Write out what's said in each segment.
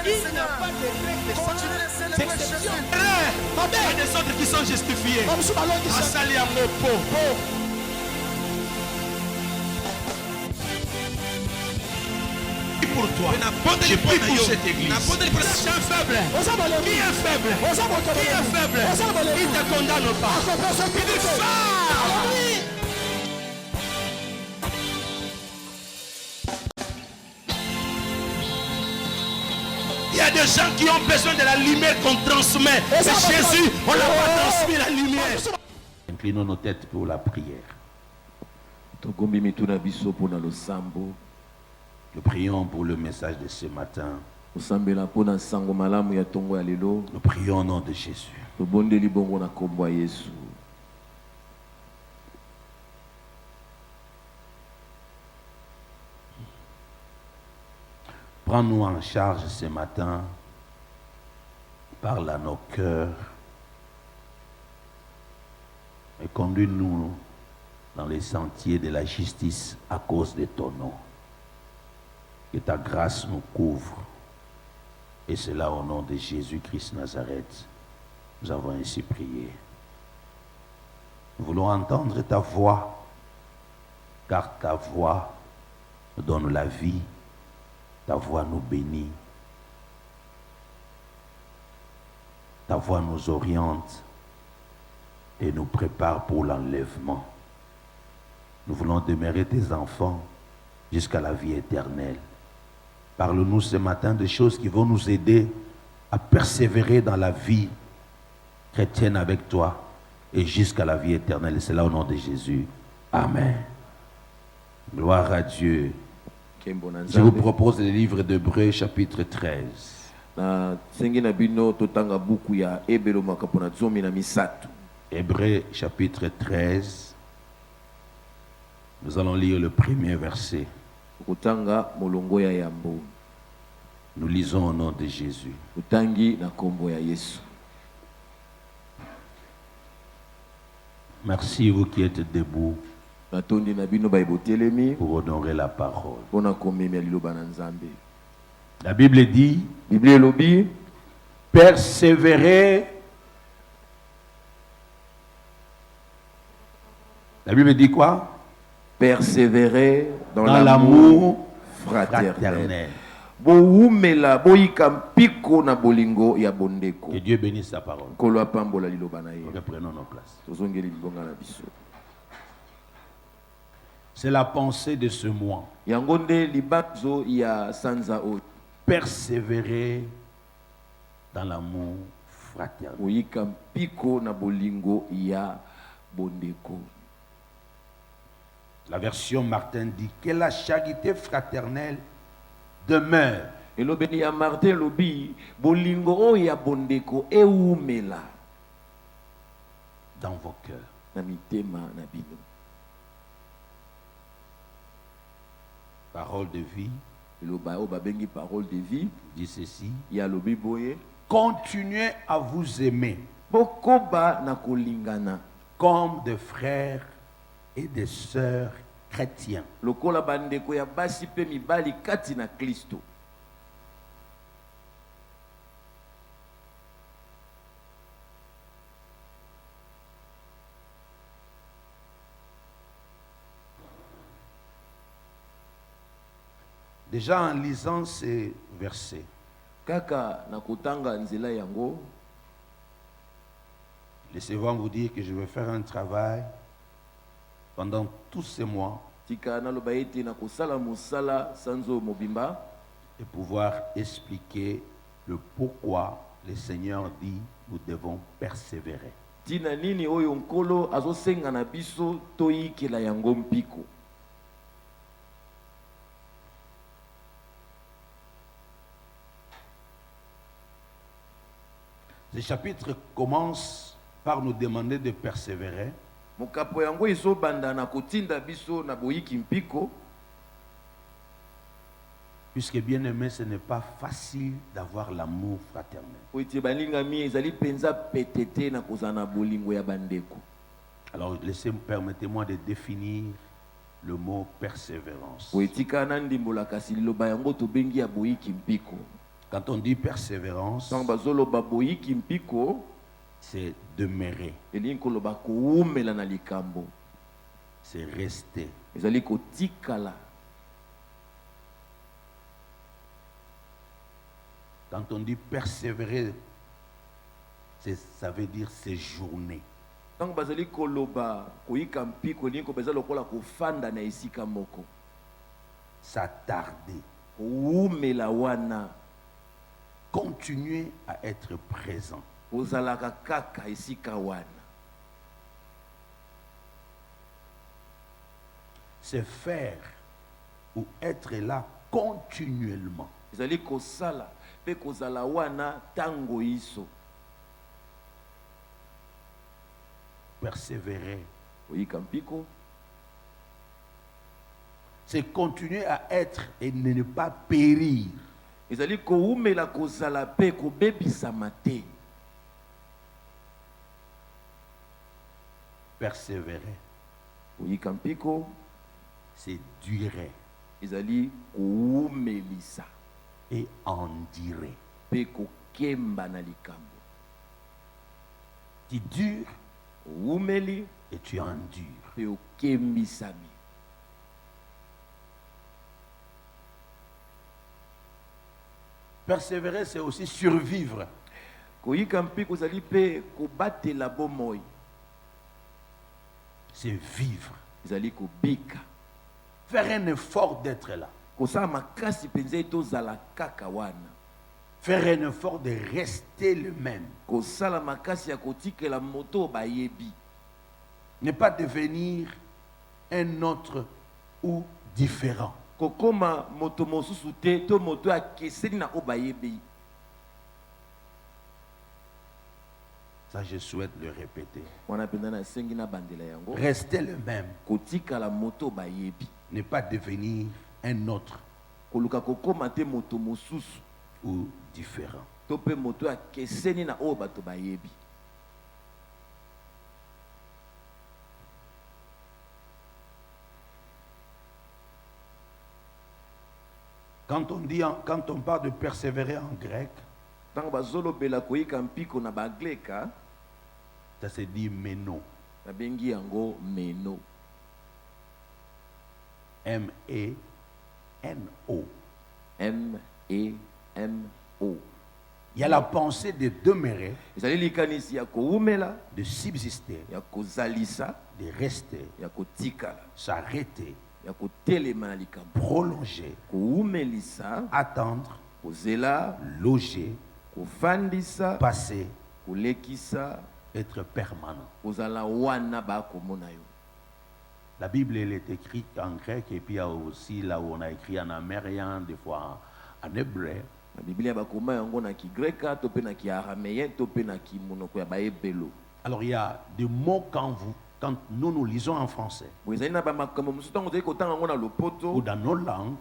Il n'y a pas de règle d'exception. Il y a des autres qui sont justifiés. Asali à mon pot. Pour toi, je prie pour cette église. Je suis faible. Qui est faible? Qui est faible? Il ne te condamne pas. Il est fort. Il y a des gens qui ont besoin de la lumière qu'on transmet. Mais Jésus, on n'a pas transmis la lumière. Inclinons nos têtes pour la prière. Nous prions pour le message de ce matin. Nous prions au nom de Jésus. Prends-nous en charge ce matin. Parle à nos cœurs. Et conduis-nous dans les sentiers de la justice à cause de ton nom. Que ta grâce nous couvre. Et cela au nom de Jésus-Christ Nazareth. Nous avons ainsi prié. Nous voulons entendre ta voix, car ta voix nous donne la vie. Ta voix nous bénit. Ta voix nous oriente et nous prépare pour l'enlèvement. Nous voulons demeurer tes enfants jusqu'à la vie éternelle. Parle-nous ce matin de choses qui vont nous aider à persévérer dans la vie chrétienne avec toi et jusqu'à la vie éternelle. Et c'est là au nom de Jésus. Amen. Gloire à Dieu. Je vous propose le livre d'Hébreux chapitre 13. Hébreux chapitre 13. Nous allons lire le premier verset. Nous lisons au nom de Jésus. Merci vous qui êtes debout pour honorer la parole. La Bible dit, persévérer. La Bible dit quoi? Persévérer dans l'amour fraternel. Que Dieu bénisse sa parole. Reprenons nos places. C'est la pensée de ce mois. Persévérer dans l'amour fraternel. La version Martin dit que la charité fraternelle demeure. Dans vos cœurs. Parole de vie. Dit ceci. Continuez à vous aimer comme des frères et des sœurs chrétiens. Déjà en lisant ces versets, laissez-moi vous dire que je vais faire un travail pendant tous ces mois et pouvoir expliquer le pourquoi le Seigneur dit nous devons persévérer. Ce chapitre commence par nous demander de persévérer. Puisque bien aimé, ce n'est pas facile d'avoir l'amour fraternel. Alors permettez-moi de définir le mot persévérance. Quand on dit persévérance, c'est demeurer. C'est rester. Quand on dit persévérer, ça veut dire séjourner. S'attarder. Continuer à être présent. C'est faire ou être là continuellement. Persévérer. C'est continuer à être et ne pas périr. Persévérer. C'est durer. Et endurer. Tu dures et tu endures. Persévérer, c'est aussi survivre. C'est vivre. Faire un effort d'être là. Faire un effort de rester le même. Ne pas devenir un autre ou différent. Ça, je souhaite le répéter. Rester le même. Ne pas devenir un autre ou différent. Quand on parle de persévérer en grec, ça se dit meno. M-E-N-O. M-E-M-O. Il y a la pensée de demeurer, de subsister, de rester, s'arrêter, prolonger, attendre, loger, passer, être permanent. La Bible, elle est écrite en grec et puis il y a aussi là où on a écrit en amérien, des fois en hébreu. Alors il y a des mots quand nous lisons en français ou dans nos langues,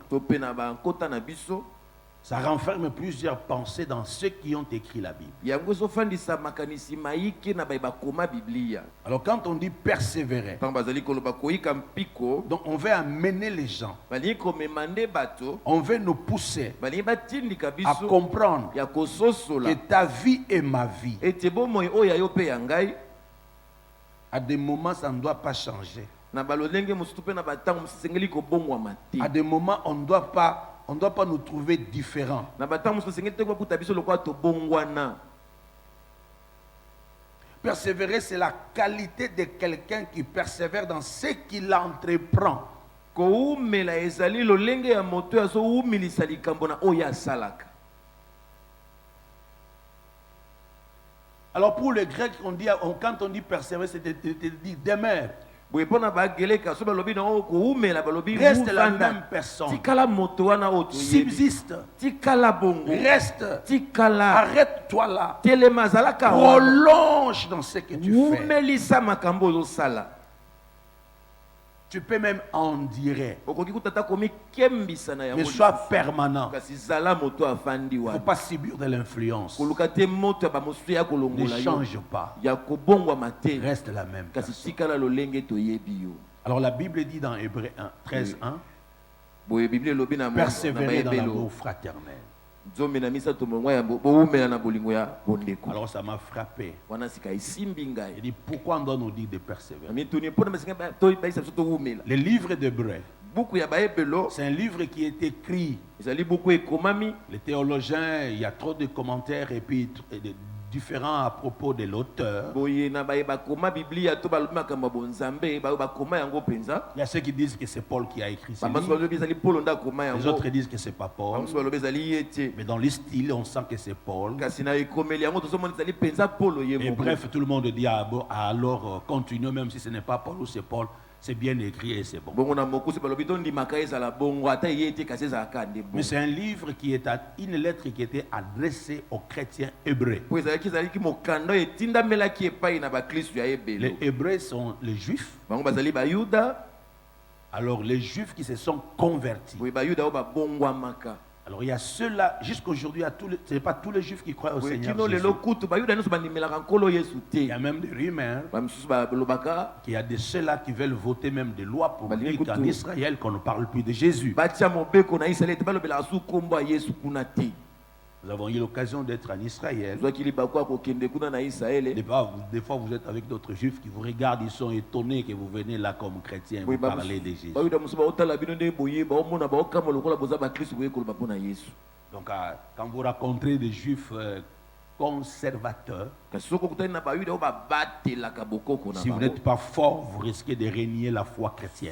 ça renferme plusieurs pensées dans ceux qui ont écrit la Bible. Alors quand on dit persévérer, donc on veut amener les gens, on veut nous pousser à comprendre que ta vie est ma vie. À des moments, ça ne doit pas changer. À des moments, on ne doit pas nous trouver différents. Persévérer, c'est la qualité de quelqu'un qui persévère dans ce qu'il entreprend. Alors pour le grec, quand on dit persévérer, c'est de dire demeure. Reste la même personne. Subsiste. Reste. Arrête-toi là. Prolonge dans ce que tu fais. Tu peux même endurer. Mais sois permanent. Il ne faut pas subir de l'influence. Ne change pas. Reste la même personne. Alors la Bible dit dans Hébreux 13:1, persévérer dans l'amour fraternel. Alors ça m'a frappé. Il dit pourquoi on doit nous dire de persévérer. Le livre d'Hébreux, c'est un livre qui est écrit. Les théologiens, il y a trop de commentaires et puis différents à propos de l'auteur. Il y a ceux qui disent que c'est Paul qui a écrit ce livre. Les autres disent que c'est pas Paul. Mais dans les styles, on sent que c'est Paul. Et bref, tout le monde dit alors continuons, même si ce n'est pas Paul ou c'est Paul. C'est bien écrit et c'est bon. Mais c'est un livre qui est une lettre qui était adressée aux chrétiens hébreux. Les Hébreux sont les Juifs. Alors les Juifs qui se sont convertis. Alors il y a ceux-là, jusqu'aujourd'hui, ce n'est pas tous les Juifs qui croient au Seigneur Jésus. Il y a même des rumeurs qu'il y a de ceux-là qui veulent voter même des lois pour dire qu'en Israël, qu'on ne parle plus de Jésus. Nous avons eu l'occasion d'être en Israël. Des fois, vous êtes avec d'autres Juifs qui vous regardent, ils sont étonnés que vous venez là comme chrétiens, vous parlez de Jésus. Donc, quand vous rencontrez des Juifs conservateurs, si vous n'êtes pas fort, vous risquez de renier la foi chrétienne.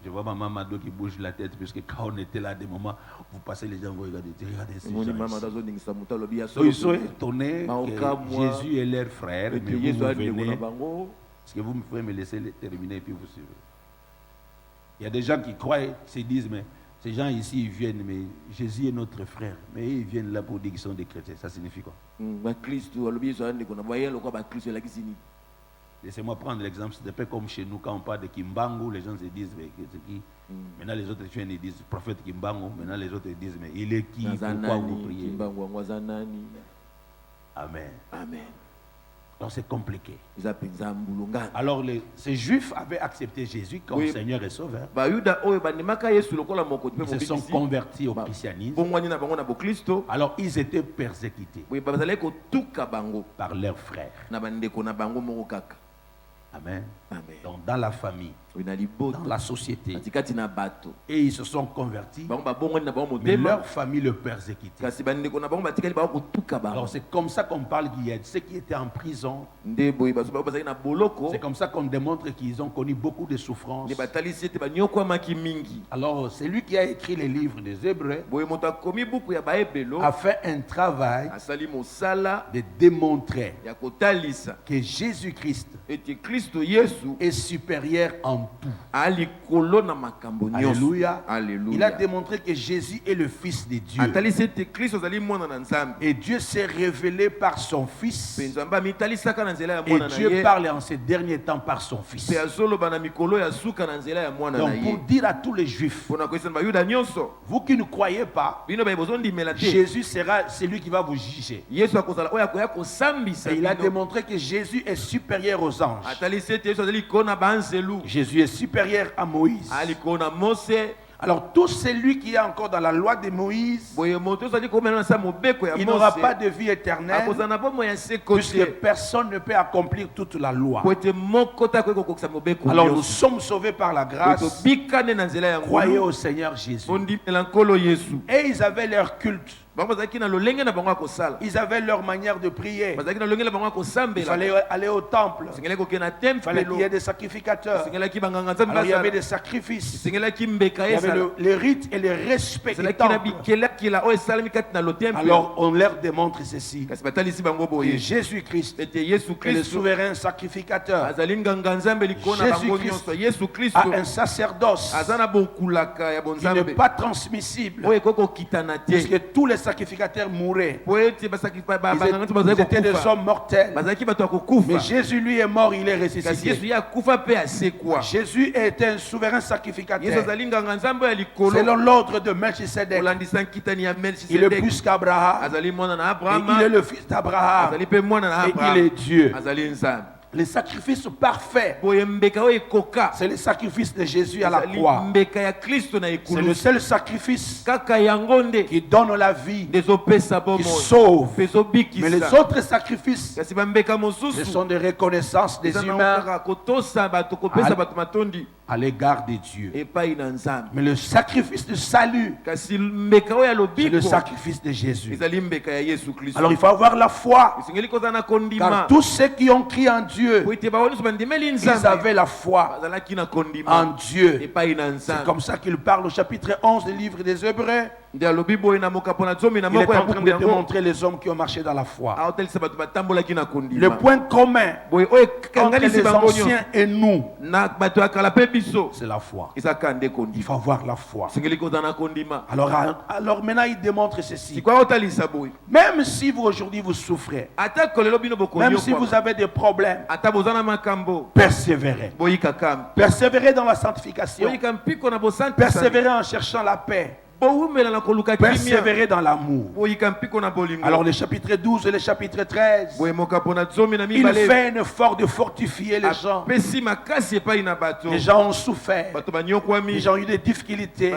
Je vois ma maman qui bouge la tête, puisque quand on était là, des moments, vous passez les gens, vous regardez ces gens. Ils sont étonnés que Jésus est leur frère, mais vous venez. Est-ce que vous pouvez me laisser terminer et puis vous suivez? Il y a des gens qui croient, se disent, mais ces gens ici, ils viennent, mais Jésus est notre frère. Mais ils viennent là pour dire qu'ils sont des chrétiens. Ça signifie quoi? Laissez-moi prendre l'exemple. C'est un peu comme chez nous, quand on parle de Kimbangu, les gens se disent, mais c'est qui? Maintenant, les autres viennent et disent, prophète Kimbangu. Maintenant, les autres disent, mais il est qui? Pourquoi vous priez? Amen. Amen. Donc c'est compliqué. Alors ces Juifs avaient accepté Jésus comme Seigneur et Sauveur. Ils se sont convertis au christianisme. Alors ils étaient persécutés par leurs frères. Amen. Donc dans la famille, dans la société, et ils se sont convertis, mais leur famille le persécutait. Alors c'est comme ça qu'on parle qu'il y a ceux qui étaient en prison. C'est comme ça qu'on démontre qu'ils ont connu beaucoup de souffrances. Alors c'est lui qui a écrit les livres des Hébreux, a fait un travail de démontrer que Jésus-Christ est supérieur en tout. Alléluia. Il a démontré que Jésus est le Fils de Dieu. Et Dieu s'est révélé par son Fils. Et Dieu parle en ces derniers temps par son Fils. Donc pour dire à tous les Juifs, vous qui ne croyez pas, Jésus sera celui qui va vous juger. Et il a démontré que Jésus est supérieur aux anges. Jésus est supérieur à Moïse. Alors tout celui qui est encore dans la loi de Moïse, il n'aura pas de vie éternelle, puisque personne ne peut accomplir toute la loi. Alors nous sommes sauvés par la grâce. Croyez au Seigneur Jésus. Et ils avaient leur culte. Ils avaient leur manière de prier. Il fallait aller au temple. Il fallait qu'il y ait des sacrificateurs. Alors il y avait des sacrifices. Il y avait les rites et les respects du temple. Alors on leur démontre ceci, que Jésus-Christ est le souverain sacrificateur. Jésus-Christ a un sacerdoce qui n'est pas transmissible, puisque tous les sacrificateurs mouraient. Ils étaient des hommes mortels. Mais Jésus lui est mort, il est ressuscité. Jésus est un souverain sacrificateur. Selon l'ordre de Melchisedec, il est plus qu'Abraham. Et il est le fils d'Abraham. Et il est Dieu. Le sacrifice parfait, c'est le sacrifice de Jésus à la croix. C'est le seul sacrifice qui donne la vie, qui sauve. Mais les autres sacrifices, ce sont des reconnaissances des humains à l'égard de Dieu. Mais le sacrifice de salut, c'est le sacrifice de Jésus. Alors il faut avoir la foi, car tous ceux qui ont crié en Dieu, ils avaient la foi en Dieu. C'est comme ça qu'il parle au chapitre 11 du livre des Hébreux. Il est en train de démontrer les hommes qui ont marché dans la foi. Le point commun entre les anciens et nous, c'est la foi. Il faut avoir la foi. Alors maintenant il démontre ceci. Même si vous aujourd'hui vous souffrez, même si vous avez des problèmes, persévérez. Persévérez dans la sanctification. Persévérez en cherchant la paix. Persévérer dans l'amour. Alors le chapitre 12 et le chapitre 13, il fait un effort de fortifier les gens. Les gens ont souffert, les gens ont eu des difficultés,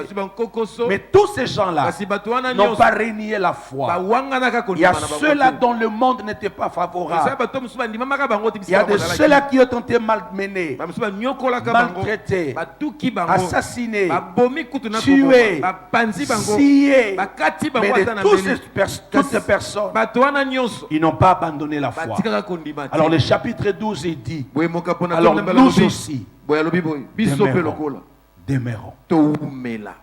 mais tous ces gens-là n'ont pas renié la foi. Il y a ceux-là dont le monde n'était pas favorable. Il y a de ceux-là qui ont été malmenés, maltraités, assassinés, tués, sciés. Mais de toutes ces personnes, ils n'ont pas abandonné la foi. Alors le chapitre 12 il dit, alors nous aussi demeurons.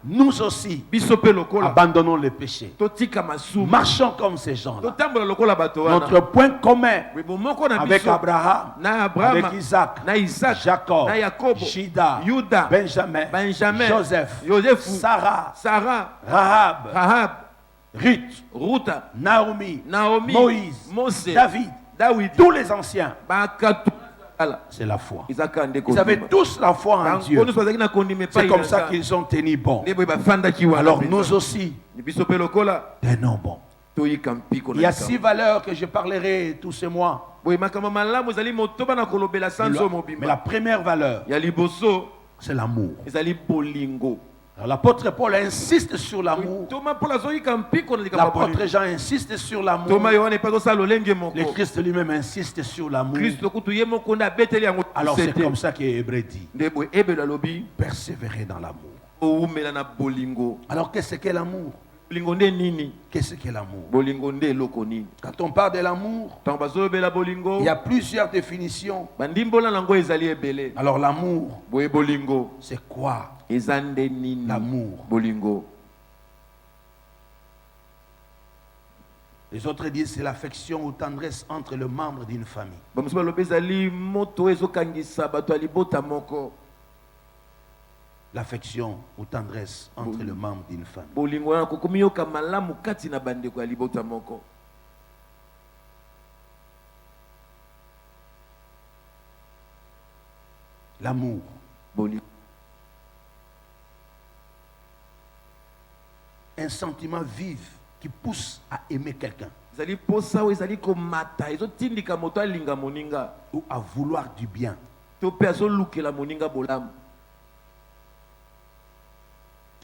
Nous aussi abandonnons le péché. Marchons comme ces gens-là. Notre point commun avec Abraham, avec Isaac, Jacob, Juda, Benjamin, Joseph, Sarah, Rahab, Ruth, Naomi, Moïse, David, tous les anciens. C'est la foi. Ils avaient tous la foi en Dieu. C'est comme ça qu'ils ont tenu bon. Alors nous aussi, tenons bon. Il y a 6 valeurs que je parlerai tous ces mois. Mais la première valeur, c'est l'amour. Alors l'apôtre Paul insiste sur l'amour. L'apôtre Jean insiste sur l'amour. Le Christ lui-même insiste sur l'amour. Alors c'est comme ça qu'Hébreu dit, persévérer dans l'amour. Alors qu'est-ce qu'est l'amour? Qu'est-ce qu'est l'amour? Quand on parle de l'amour, il y a plusieurs définitions. Alors l'amour, c'est quoi? L'amour. Les autres disent c'est l'affection ou tendresse entre les membres d'une famille. L'affection ou tendresse entre les membres d'une famille. L'amour. Un sentiment vif qui pousse à aimer quelqu'un ou à vouloir du bien.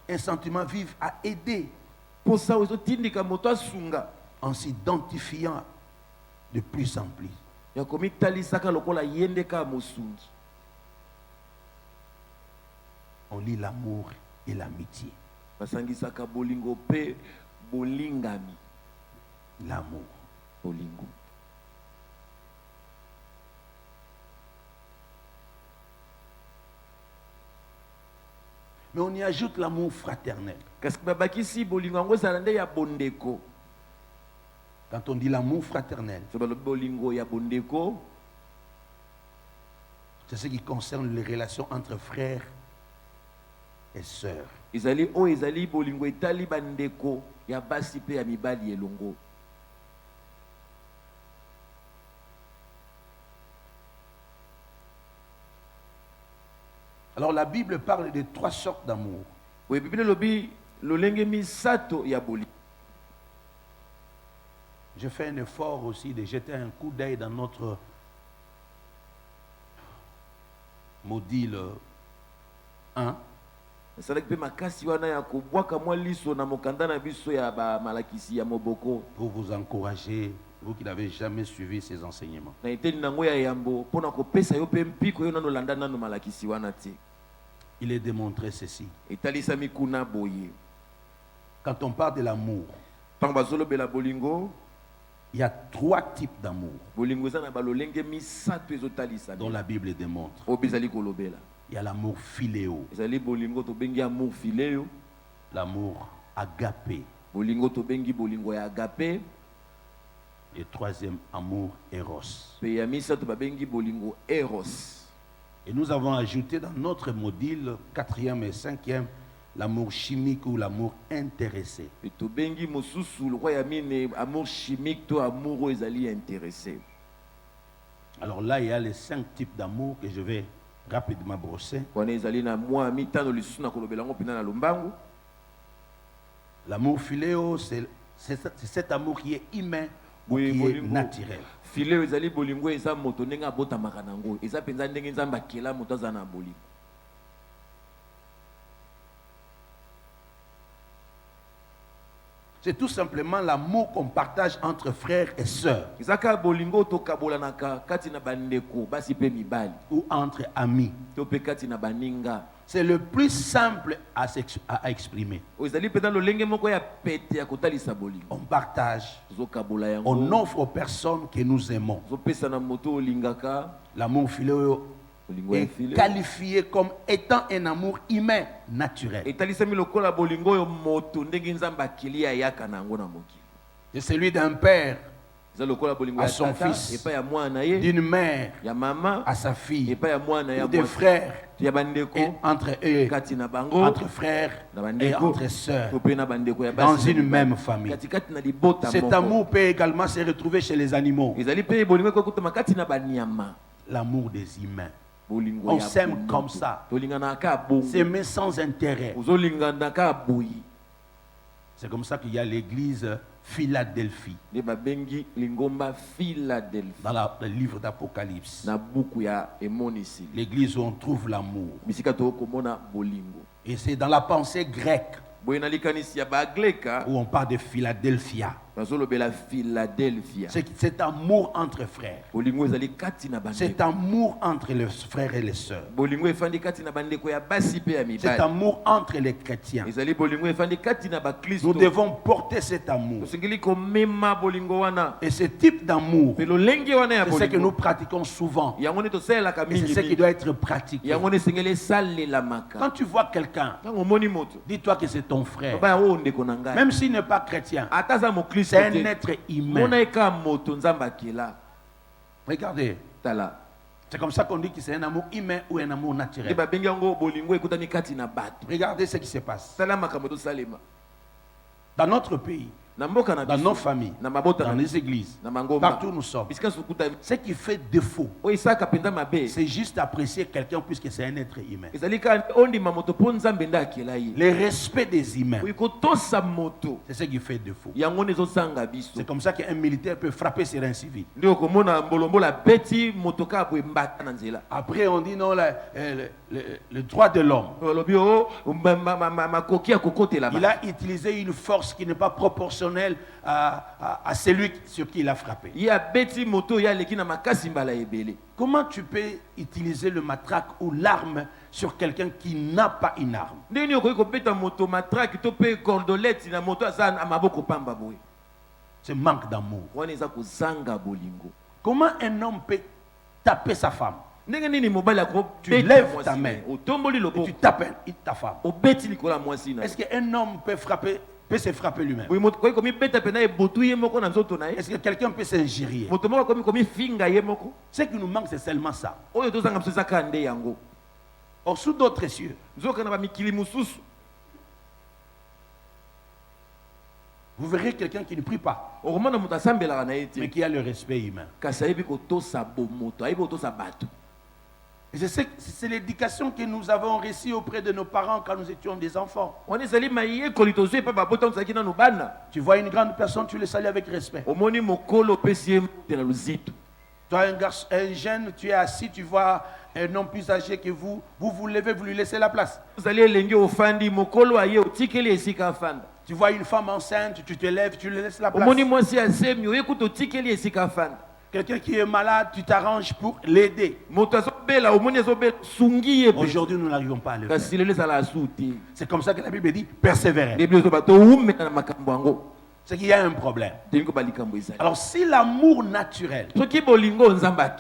Un sentiment vif à aider en s'identifiant de plus en plus. On lit l'amour et l'amitié. L'amour. Mais on y ajoute l'amour fraternel. Quand on dit l'amour fraternel, c'est ce qui concerne les relations entre frères et sœurs. Alors la Bible parle de 3 sortes d'amour. Je fais un effort aussi de jeter un coup d'œil dans notre module 1. Pour vous encourager, vous qui n'avez jamais suivi ces enseignements. Il est démontré ceci. Quand on parle de l'amour, il y a 3 types d'amour dont la Bible démontre. Il y a l'amour philéo, l'amour agapé, et troisième amour éros. Et nous avons ajouté dans notre module 4e et 5e l'amour chimique ou l'amour intéressé. Alors là, il y a les 5 types d'amour que je vais rapidement brosser. L'amour philéo, c'est cet amour qui est humain ou qui est naturel. C'est tout simplement l'amour qu'on partage entre frères et sœurs. Ou entre amis. C'est le plus simple à exprimer. On partage. On offre aux personnes que nous aimons. L'amour philéo est qualifié comme étant un amour humain naturel. C'est celui d'un père à son fils, d'une mère à sa fille, ou des frères, et entre eux, entre frères et entre sœurs, dans une même famille. Cet amour peut également se retrouver chez les animaux. L'amour des humains. On s'aime comme ça. S'aimer sans intérêt. C'est comme ça qu'il y a l'église Philadelphie. Dans le livre d'Apocalypse. L'église où on trouve l'amour. Et c'est dans la pensée grecque où on parle de Philadelphia. C'est cet amour entre frères. Cet amour entre les frères et les sœurs. Cet amour entre les chrétiens. Nous devons porter cet amour. Et ce type d'amour, c'est ce que nous pratiquons souvent. Et c'est ce qui doit être pratiqué. Quand tu vois quelqu'un, dis-toi que c'est ton frère. Même s'il n'est pas chrétien, c'est un être humain. Regardez. C'est comme ça qu'on dit que c'est un amour humain ou un amour naturel. Regardez ce qui se passe. Dans notre pays, dans nos familles, dans les églises, partout où nous sommes, ce qui fait défaut, c'est juste apprécier quelqu'un puisque c'est un être humain. Le respect des humains, c'est ce qui fait défaut. C'est comme ça qu'un militaire peut frapper sur un civil. Après on dit non, le droit de l'homme. Il a utilisé une force qui n'est pas proportionnelle à celui sur qui il a frappé. Comment tu peux utiliser le matraque ou l'arme sur quelqu'un qui n'a pas une arme? C'est manque d'amour. Comment un homme peut taper sa femme? Tu lèves ta main et tu tapes ta femme. Est-ce qu'un homme peut se frapper lui-même? Est-ce que quelqu'un peut s'injurier? Ce qui nous manque, c'est seulement ça. Or, sous d'autres cieux, vous verrez quelqu'un qui ne prie pas, mais qui a le respect humain. Et c'est l'éducation que nous avons reçue auprès de nos parents quand nous étions des enfants. Tu vois une grande personne, tu le salues avec respect. Toi, un jeune, tu es assis, tu vois un homme plus âgé que vous, vous levez, vous lui laissez la place. Tu vois une femme enceinte, tu te lèves, tu lui laisses la place. Quelqu'un qui est malade, tu t'arranges pour l'aider. Aujourd'hui, nous n'arrivons pas à le faire. C'est comme ça que la Bible dit persévérer. C'est qu'il y a un problème. Alors si l'amour naturel,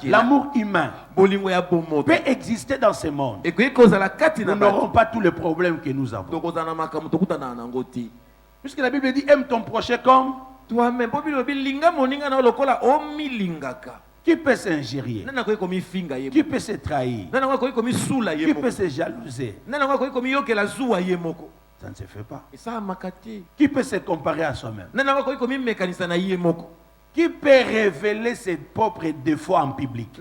l'amour humain peut exister dans ce monde, nous n'aurons pas tous les problèmes que nous avons. Puisque la Bible dit aime ton prochain comme toi-même. Qui peut s'injurier? Qui peut se trahir? Qui peut se jalouser? Ça ne se fait pas. Qui peut se comparer à soi-même? Qui peut révéler ses propres défauts en public?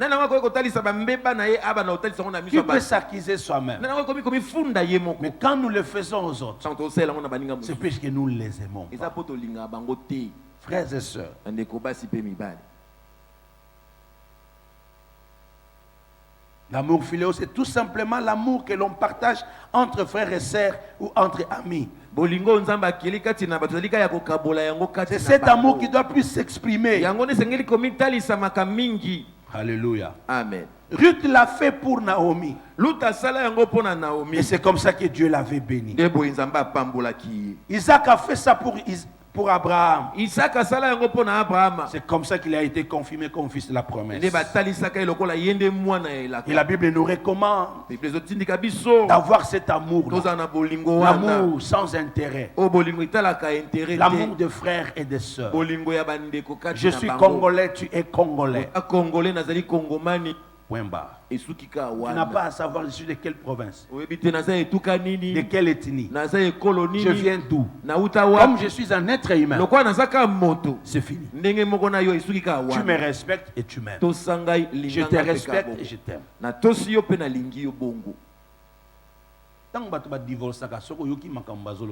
Qui peut s'accuser soi-même? Mais quand nous le faisons aux autres, c'est puisque nous les aimons pas. Frères et sœurs, l'amour philéo, c'est tout simplement l'amour que l'on partage entre frères et sœurs ou entre amis. C'est cet amour qui doit plus s'exprimer. Alléluia. Amen. Ruth l'a fait pour Naomi. Et c'est comme ça que Dieu l'avait béni. Isaac a fait ça pour Abraham. C'est comme ça qu'il a été confirmé comme fils de la promesse. Et la Bible nous recommande d'avoir cet amour, l'amour sans intérêt, l'amour de frères et de sœurs. Je suis congolais, tu es congolais. Point barre. Tu n'as pas à savoir je suis de quelle province, de quelle ethnie, je viens d'où. Comme je suis un être humain, c'est fini. Tu me respectes et tu m'aimes. Je te respecte et je t'aime.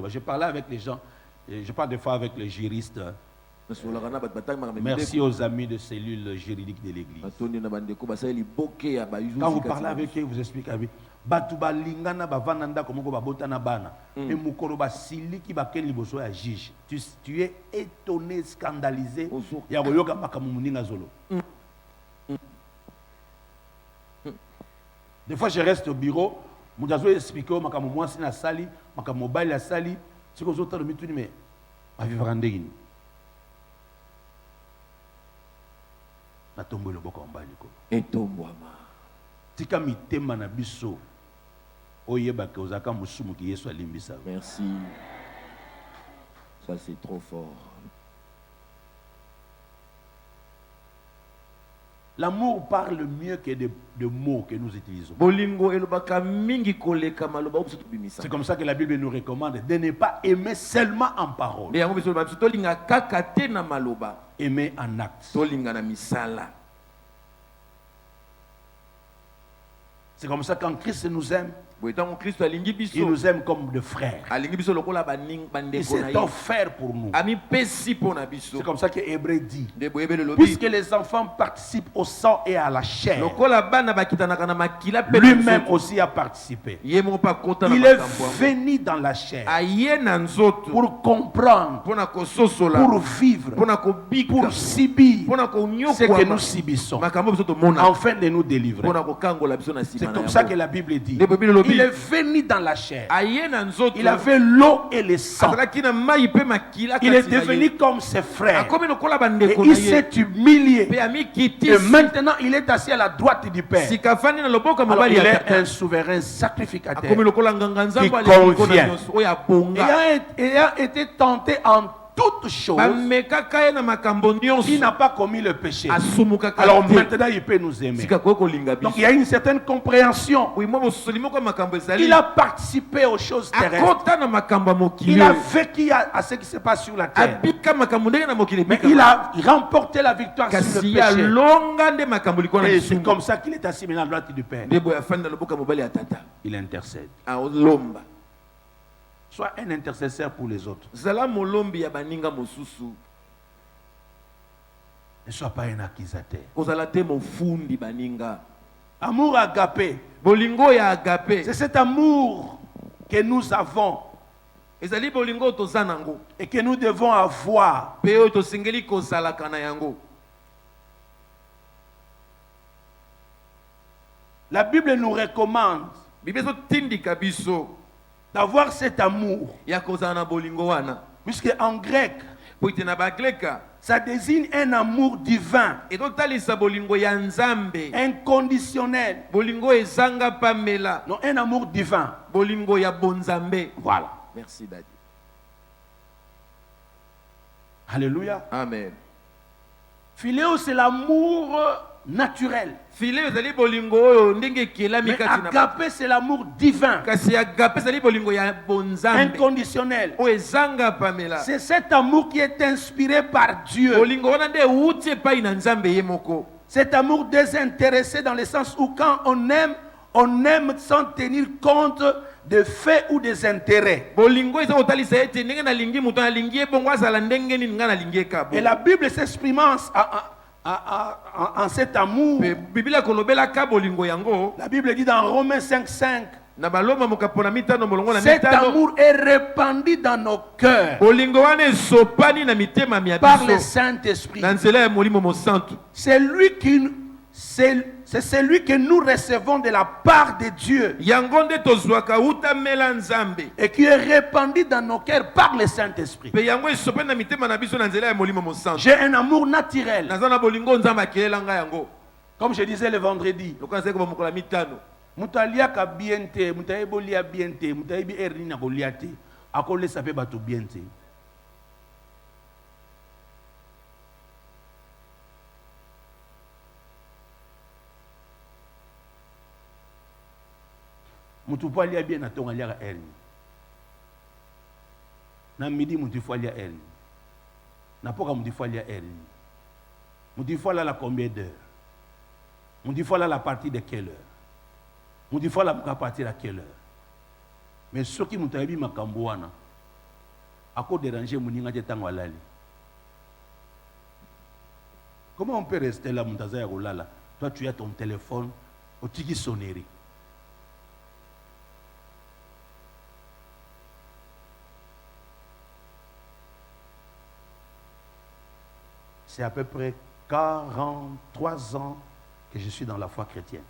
Je parlais avec les gens, je parle des fois avec les juristes. Merci aux amis de cellule juridique de l'église. Quand vous parlez avec eux, vous expliquez avec tu es étonné, scandalisé. Des fois je reste au bureau, je explique Merci. Ça c'est trop fort. L'amour parle mieux que de mots que nous utilisons. C'est comme ça que la Bible nous recommande de ne pas aimer seulement en parole. Aimer en acte. C'est comme ça quand Christ nous aime, il nous aime comme de frères. Il s'est offert pour nous. C'est comme ça que Hébreu dit. Puisque les enfants participent au sang et à la chair, lui-même aussi a participé. Il est venu dans la chair pour comprendre, pour vivre, pour subir ce que nous subissons, afin de nous délivrer. C'est comme ça que la Bible dit. Il est venu dans la chair. Il avait l'eau et le sang. Il est devenu comme ses frères. Et il s'est humilié. Et maintenant, il est assis à la droite du Père. Alors, il est un souverain sacrificateur qui convient. Ayant été tenté en toute chose, il n'a pas commis le péché. Alors maintenant il peut nous aimer. Donc il y a une certaine compréhension. Il a participé aux choses terrestres. Il a vécu à ce qui se passe sur la terre. Mais il a remporté la victoire sur le péché. Et c'est comme ça qu'il est assis maintenant à la droite du Père. Il intercède. Sois un intercesseur pour les autres. Ne sois pas un accusateur. Amour agapé. Bolingo ya agapé. C'est cet amour que nous avons Ezali bolingo tozanango. et que nous devons avoir. Peo tosengeli kozalaka na yango. La Bible nous recommande Bibezo tindika biso d'avoir cet amour. ya kozana bolingo wana. Puisque en grec, Poite na bagleka ça désigne un amour divin, etotalisa bolingo ya nzambe. inconditionnel. Bolingo ezanga pamela. Non, un amour divin. Bolingo ya bonzambe. Voilà. Merci Daddy. Alléluia. Amen. Philéo, c'est l'amour naturel. Filé ezali bolingo oyo ndenge kelami Mais kati na agapé, c'est l'amour divin, kasi agape ezali bolingo ya bonzambe inconditionnel. oyo ezanga pamela. C'est cet amour qui est inspiré par Dieu. Bolingo wana nde euti epai na nzambe ye moko. Cet amour désintéressé dans le sens où quand on aime sans tenir compte des faits ou des intérêts. Bolingo eza kotalisa ete ndenge nalingi moto nalingi ye bongo azala ndenge nini nga nalingi ye kabo. Et la Bible s'exprimant en cet amour. Biblia kolobelaka bolingo yango. La Bible dit dans Romains 5:5. Na baloma mokapona mitano molongo na Cet mitano. amour est répandu dans nos cœurs Bolingo wana esopani na mitema mia par le biso. Saint-Esprit. Na nzela ya molimo mosantu. C'est celui que nous recevons de la part de Dieu Yango nde tozwaka uta mela nzambe. et qui est répandu dans nos cœurs par le Saint-Esprit. Pe yango esopani na mitema na biso na nzela ya molimo mosantu. J'ai un amour naturel. Naza na bolingo nzambe akelela nga yango. Comme je disais le vendredi, Lokola seko bamokola mitano. mutaliaka bien te, mutaebolia bien te, mutaebi erni na kolia te, akolesa pe bato bien te. Mutu po alia bien na tongo aliaka erni. Na midi mutu fo alia erni. Na poka mutu fo alia erni. Mutu fo ala la combien d'heures? Mutu fo ala la partie de quelle heure? Mutu fo ala muka partir à quelle heure? Mais ceux qui mutu ayebi makambo wana ako déranger muninga te tango alali. Comment on peut rester là mutu azaya kolala? Toi tu as ton téléphone, otiki sonnerie. C'est à peu près 43 ans que je suis dans la foi chrétienne.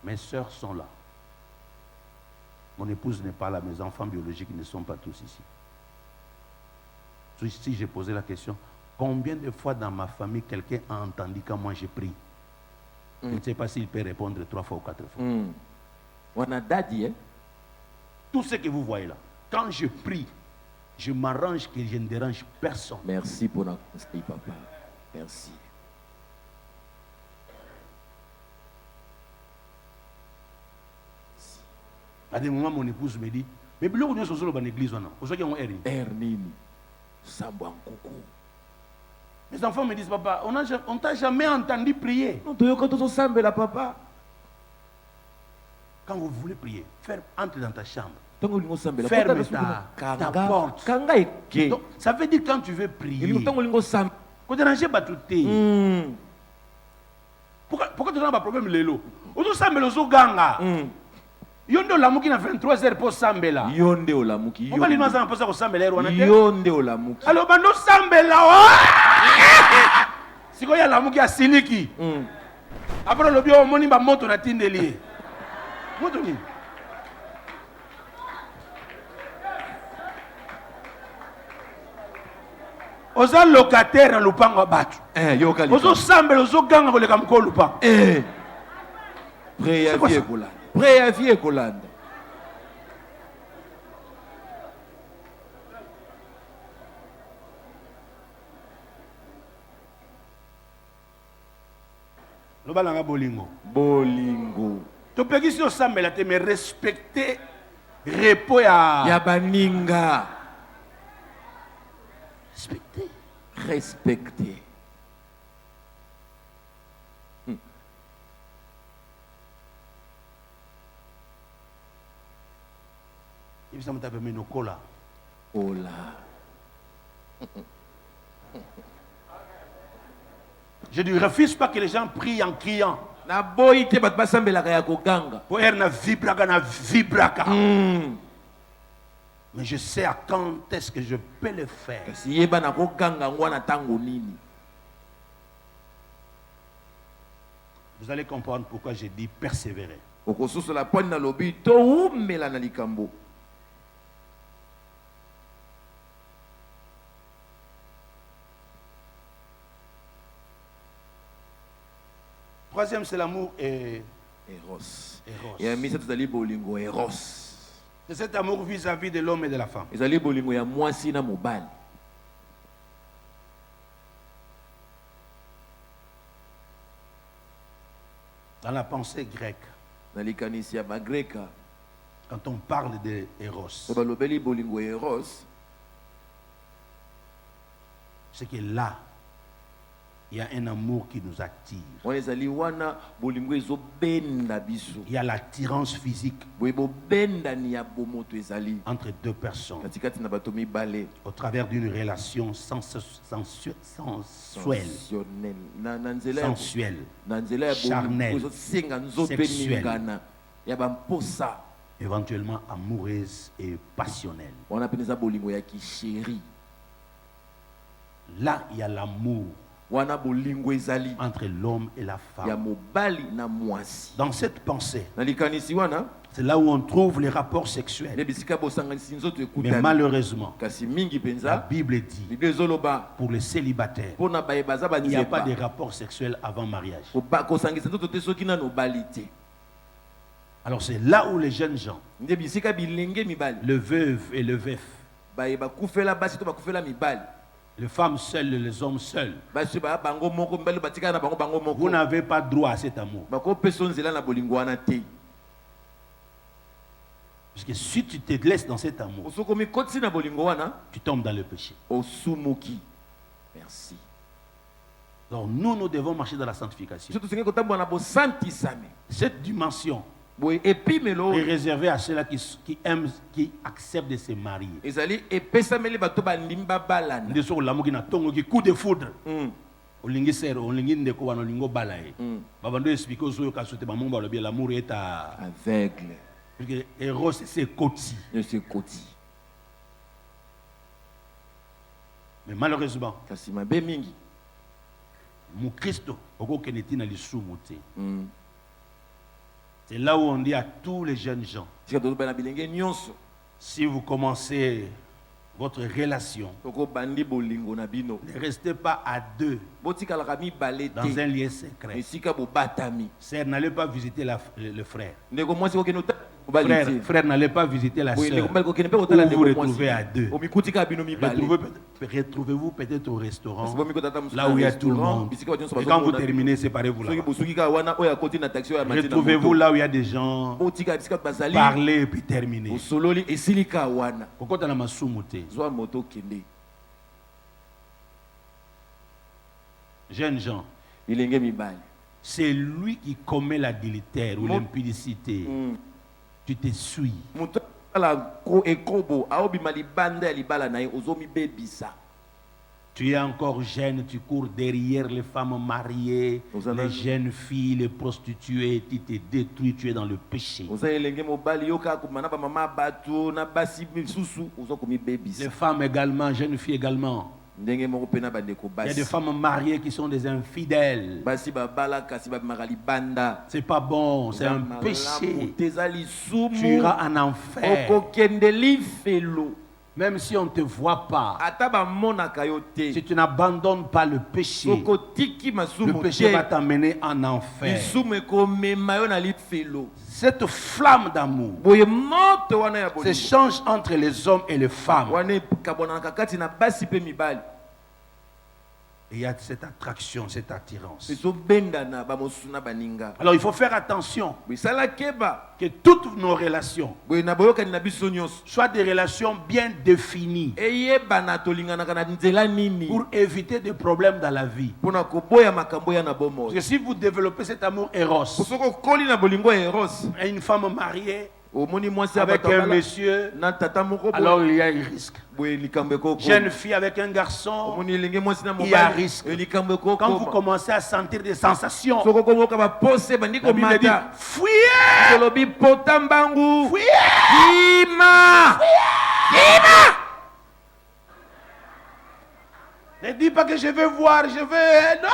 Mes sœurs sont là. Mon épouse n'est pas là, mes enfants biologiques ne sont pas tous ici. Si j'ai posé la question, combien de fois dans ma famille quelqu'un a entendu quand moi je prie? Je ne sais pas s'il peut répondre 3 fois ou 4 fois. On a daddy, hein? Tout ce que vous voyez là, quand je prie, je m'arrange que je ne dérange personne. Merci pour notre conseil, papa. Merci. À des moments, mon épouse me dit, mais biloko nyonso ozoloba na église wana, ozwaki yango eri. Ernini. Sambwa nkoko. Mes enfants me disent, papa, on t'a jamais entendu prier. Non, toyoka tozo sambela papa. Quand vous voulez prier, entre dans ta chambre. Ferme ta porte. Donc, ça veut dire quand tu veux prier. Quand tu ranges pas tout pourquoi tu n'as pas de problème lelo? Ozo sambela zo ganga. Yonde olamuki na 23h pour sambela. Yonde olamuki. On va lui demander ça pour ça sambela wana te. Yonde olamuki. Alors bando sambela. Siko ya lamuki asiliki. Après le bio moni ba moto na tindeli. Moto ni. Oza locataire na lupango batu. Yokali. Ozo sambela ozo ganga koleka mko lupango. Préavis kolanda. Préavis kolanda. Lobalanga bolingo. Bolingo. Topeki si osambela te mais respecter repos ya baninga. Respecter. Il me tape meno cola. Cola. Je ne refuse pas que les gens prient en criant. Na boyi te bat basambelaka ya koganga. Pour na vibraka. Mais je sais à quand est-ce que je peux le faire. Kasi yeba na koganga ngwana tango nini. Vous allez comprendre pourquoi j'ai dit persévérer. Okosusu la pointe na lobi to umela na likambo. Troisième, c'est l'amour et Eros. Eros. Ya misa tuzali bolingo eros. C'est cet amour vis-à-vis de l'homme et de la femme. Ezali bolingo ya mwasi na mobali. Dans la pensée grecque, Na likanisi ya bagreka. quand on parle de Eros, To balobeli bolingo eros. c'est que là, il y a un amour qui nous attire. Wana ezali wana bolingo ezobenda biso. Il y a l'attirance physique Boye bobenda ni ya bomoto ezali. entre deux personnes Katikati na bato mibale. au travers d'une relation sensuelle. Sensuel. Na nzela ya Sensuelle. na nzela ya Charnel. bolingo ezosenga nzoto Sexuel. eningana ya bamposa. Éventuellement amoureuse et passionnelle. Wana pene eza bolingo ya kisheri. Là, il y a l'amour Wana bolingo ezali entre l'homme et la ya femme. mobali na mwasi. Dans cette pensée, Na likanisi wana c'est là où on trouve les rapports sexuels. nde bisika bosanganisi nzoto Mais ekutani. malheureusement, Kasi mingi la penza Bible dit, Biblia ezoloba pour les célibataires, mpona bayeba aza il n'y a pas de banzeba rapports sexuels avant mariage. kosangisa nzoto te soki nano obali te. Alors c'est là où les jeunes gens, Nde bisika bilenge mibali le veuve et le veuf, bayeba kufela basi to bakufela mibali. les femmes seules et les hommes seuls, Basi ba bango moko mibali batika na bango bango vous moko. n'avez pas droit à cet amour. Bakopesa nzela na bolingo wana te. Parce que si tu te laisses dans cet amour, Osokomi kotisi na bolingo wana tu tombes dans le péché. osumuki. Merci. Donc nous devons marcher dans la sanctification. Surtout senge kotambola na bosantisame. Cette dimension Boye epimelo est réservée à ceux-là qui aiment, qui acceptent de se marier. ezali epesameli bato bandimba balana. Nde soko lamuki na tongo ki coup de foudre. Olingi sero, olingi ndeko wana olingo balaye. Babando expliquer aux autres que bamongo balobi l'amour est à Aveugle. parce que Eros c'est koti. Ne se koti. Mais malheureusement, Kasi mabe mingi. mon Christ okokende na lisumu te. C'est là où on dit à tous les jeunes gens, Tika to bana bilenge nyonso. si vous commencez votre relation, Toko bandi bolingo na bino. ne restez pas à deux Botika la kami balete. dans un lieu secret. Esika bo batami. Sœur, n'allez pas visiter le frère. Ndeko mwasi ko keno ta balete. Frère, n'allez pas visiter la Boye sœur. ndeko mbali ko keno pe otala Où vous ndeko retrouvez à mwasi. deux. Omikutika bino mibale. Retrouvez-vous peut-être au restaurant, Kasi bomi ko tata musu. là où il y a tout le monde. Bisika nyonso Et quand vous terminez, séparez-vous là. Soki bosuki ka wana oya koti na taxi oya matina. Retrouvez-vous là où il y a des gens, Botika bisika bazali. parlez et puis terminez. Osololi esilika wana. Kokota na masumu te. Zwa moto kende. Jeunes gens, Bilenge mibali. c'est lui qui commet l'adultère ou l'impudicité. Tu te suis. Moto ala ko ekobo aobima libanda ya libala na ye ozomi bebisa. Tu es encore jeune, tu cours derrière les femmes mariées, les jeunes filles, les prostituées, tu te détruis, tu es dans le péché. Oza elenge mobali yoka kumana ba mama bato na basi misusu ozokomi bebisa. Les femmes également, jeunes filles également. Ndenge moko pena bandeko Il y a basi. des femmes mariées qui sont des infidèles. Basi babala kasi babimaka libanda. C'est pas bon, c'est un péché. Tezali sumu. Tu iras en enfer. Okokende lifelo. Même si on ne te voit pas, Ata ba monaka yo te. si tu n'abandonnes pas le péché, Okotiki masumu le péché va t'amener en enfer. Lisumu ekomema yo na lifelo. Cette flamme d'amour Boye moto wana ya bolingo. s'échange entre les hommes et les femmes. Wane kabonana kati na basi pe mibali. Et il y a cette attraction, cette attirance. Ezo benda na ba mosuna baninga. Alors il faut faire attention Bisala keba. que toutes nos relations Boye na boyoka ni na biso nyonso. soient des relations bien définies Eyeba na tolingana kana nzela nini. pour éviter des problèmes dans la vie. Pona koboya makambo ya na bomo. Parce que si vous développez cet amour éros, Soko koli na bolingo eros. et une femme mariée avec un monsieur, alors il y a un risque. Jeune fille avec un garçon, il y a un risque. Quand vous commencez à sentir des sensations, la Bible dit, fuyez! Fuyez! Ne dis pas que je vais voir, je vais... Non!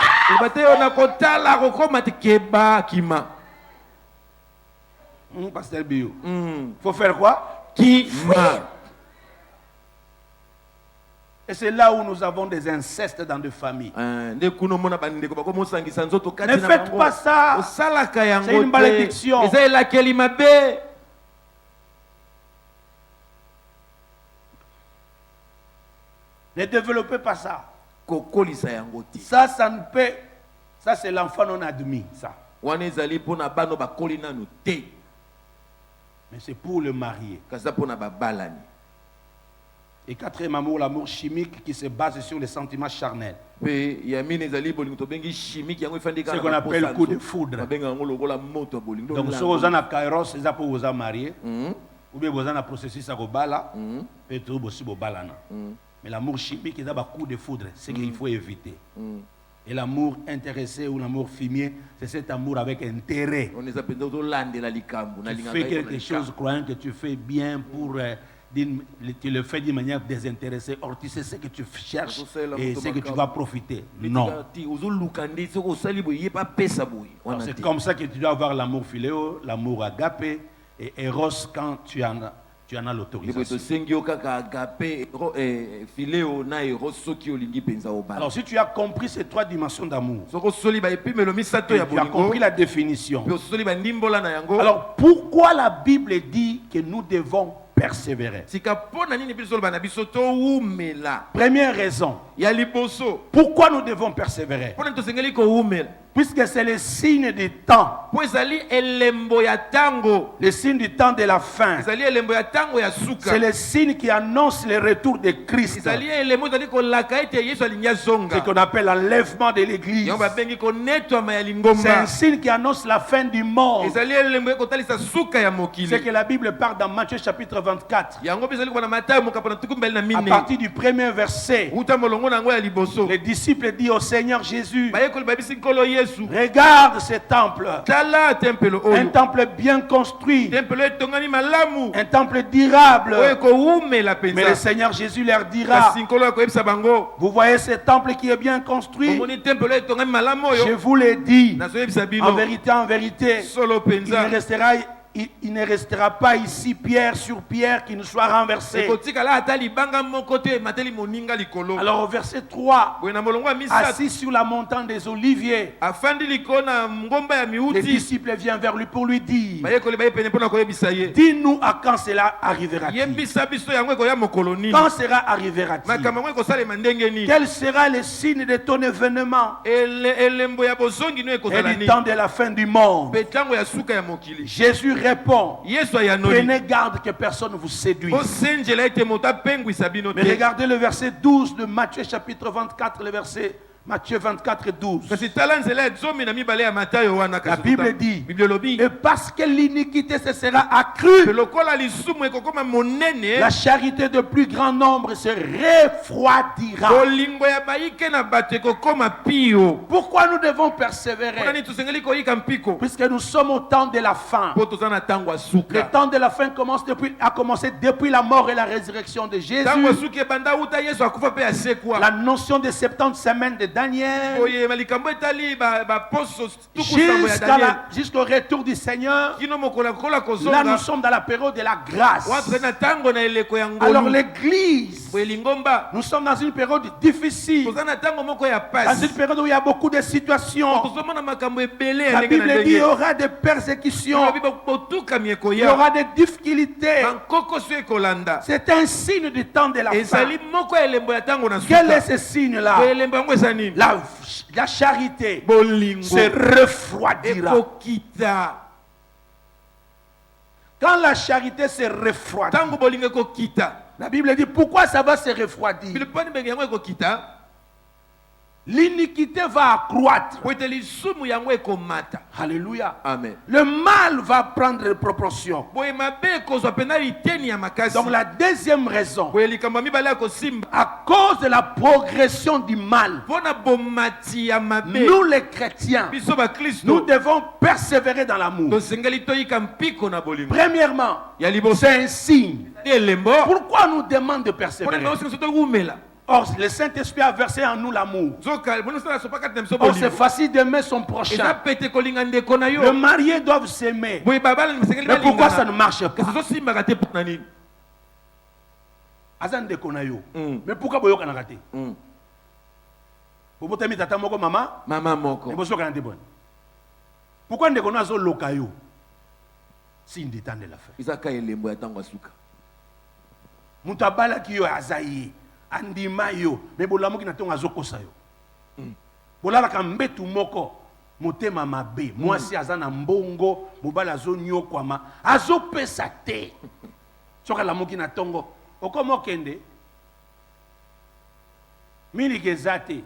Pasteur Bio. Faut faire quoi? Et c'est là où nous avons des incestes dans des familles. Ne faites pas ça. C'est une malédiction. Ne développez pas ça. Ça ne peut. Ça, c'est l'enfant non admis. Ça. Mais c'est pour le marié. Et quatrième amour, l'amour chimique qui se base sur les sentiments charnels. Ce qu'on appelle le coup de foudre. Donc, si vous avez un kairos, c'est pour vous marier. Ou bien vous avez un processus à bala. Et tout aussi bala. Mais l'amour chimique, c'est un coup de foudre. C'est qu'il faut éviter. Et l'amour intéressé ou l'amour fumier, c'est cet amour avec intérêt. Tu fais quelque chose croyant que tu fais bien pour... tu le fais d'une manière désintéressée. Or, tu sais ce que tu cherches et ce que tu vas profiter. Non. C'est comme ça que tu dois avoir l'amour philéo, l'amour agapé et eros quand tu en as l'autorisation. Alors, si tu as compris ces trois dimensions d'amour, tu as compris la définition. Alors, pourquoi la Bible dit que nous devons persévérer? Première raison. Pourquoi nous devons persévérer? Puisque c'est le signe du temps. Le signe du temps de la fin. C'est le signe qui annonce le retour de Christ. C'est ce qu'on appelle l'enlèvement de l'église. C'est un signe qui annonce la fin du monde. C'est que la Bible parle dans Matthieu chapitre 24. À partir du premier verset, les disciples disent au Seigneur Jésus, regarde ce temple. Un temple bien construit. Un temple durable. Mais le Seigneur Jésus leur dira, vous voyez ce temple qui est bien construit? Je vous l'ai dit. En vérité, il ne restera pas ici pierre sur pierre qui ne soit renversée. Alors au verset 3, assis sur la montagne des Oliviers, les disciples viennent vers lui pour lui dire, dis-nous à quand cela arrivera-t-il? Quand cela arrivera-t-il? Quel sera le signe de ton événement et du temps de la fin du monde? Jésus répond, prenez garde que personne ne vous séduise. Mais regardez le verset 12 de Matthieu chapitre 24, le verset Matthieu 24 et 12. La Bible dit, et parce que l'iniquité se sera accrue, la charité de plus grand nombre se refroidira. Pourquoi nous devons persévérer? Puisque nous sommes au temps de la fin. Le temps de la fin a commencé depuis la mort et la résurrection de Jésus. La notion de 70 semaines de Daniel, jusqu'au retour du Seigneur. Là nous sommes dans la période de la grâce. Alors l'église, nous sommes dans une période difficile, dans une période où il y a beaucoup de situations. La Bible dit qu'il y aura des persécutions, il y aura des difficultés. C'est un signe du temps de la fin. Quel est ce signe-là? La charité se refroidira. Quand la charité se refroidit, la Bible dit pourquoi ça va se refroidir? l'iniquité va accroître. Alléluia. Amen. Le mal va prendre proportion. Donc Donc la deuxième raison, à cause de la progression du mal, nous les chrétiens, nous devons persévérer dans l'amour. Premièrement, c'est un signe. Pourquoi nous demande de persévérer? Or, le Saint-Esprit a versé en nous l'amour. Or, c'est facile d'aimer son prochain. Le marié doit s'aimer. Mais pourquoi ça ne marche pas? Mais pourquoi vous avez raté? Pourquoi vous avez maman? Pourquoi vous avez raté lokayo? Signe du temps de la fin. Mutabala ki yo azaye. Andima yo mais bolamuki na tonga azokosa yo bolala ka mbetu moko motema mabe mwasi azana mbongo mobala azonyokwama azopesa te soka lamuki na tongo okomo kende mini kezate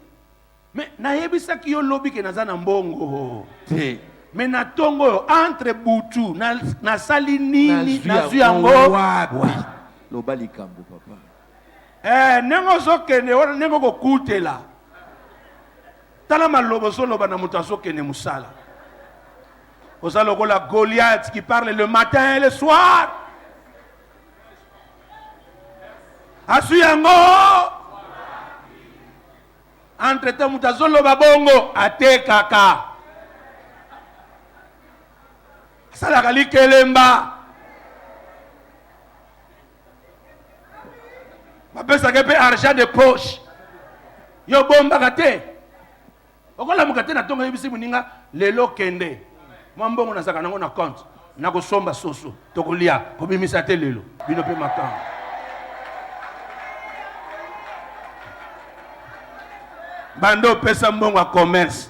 mais nayebisaki yo lobi ke nazana mbongo te mais na tongo entre butu na sali nini na zuyango wapi lobali kambo papa. Nengo sokene wana nengo ko kutela tala malobo solo bana mutaso kene musala osalo ko la Goliath qui parle le matin et le soir asuyango entre temps mutazolo babongo atekaka sala kali kelemba pesa que argent de poche yo bomba kate okola mukate na tonga yebisi muninga lelo kende mwambongo na saka nango na compte na kosomba soso tokolia kobimisa te lelo bino pe makamba bando pesa mbongo a commerce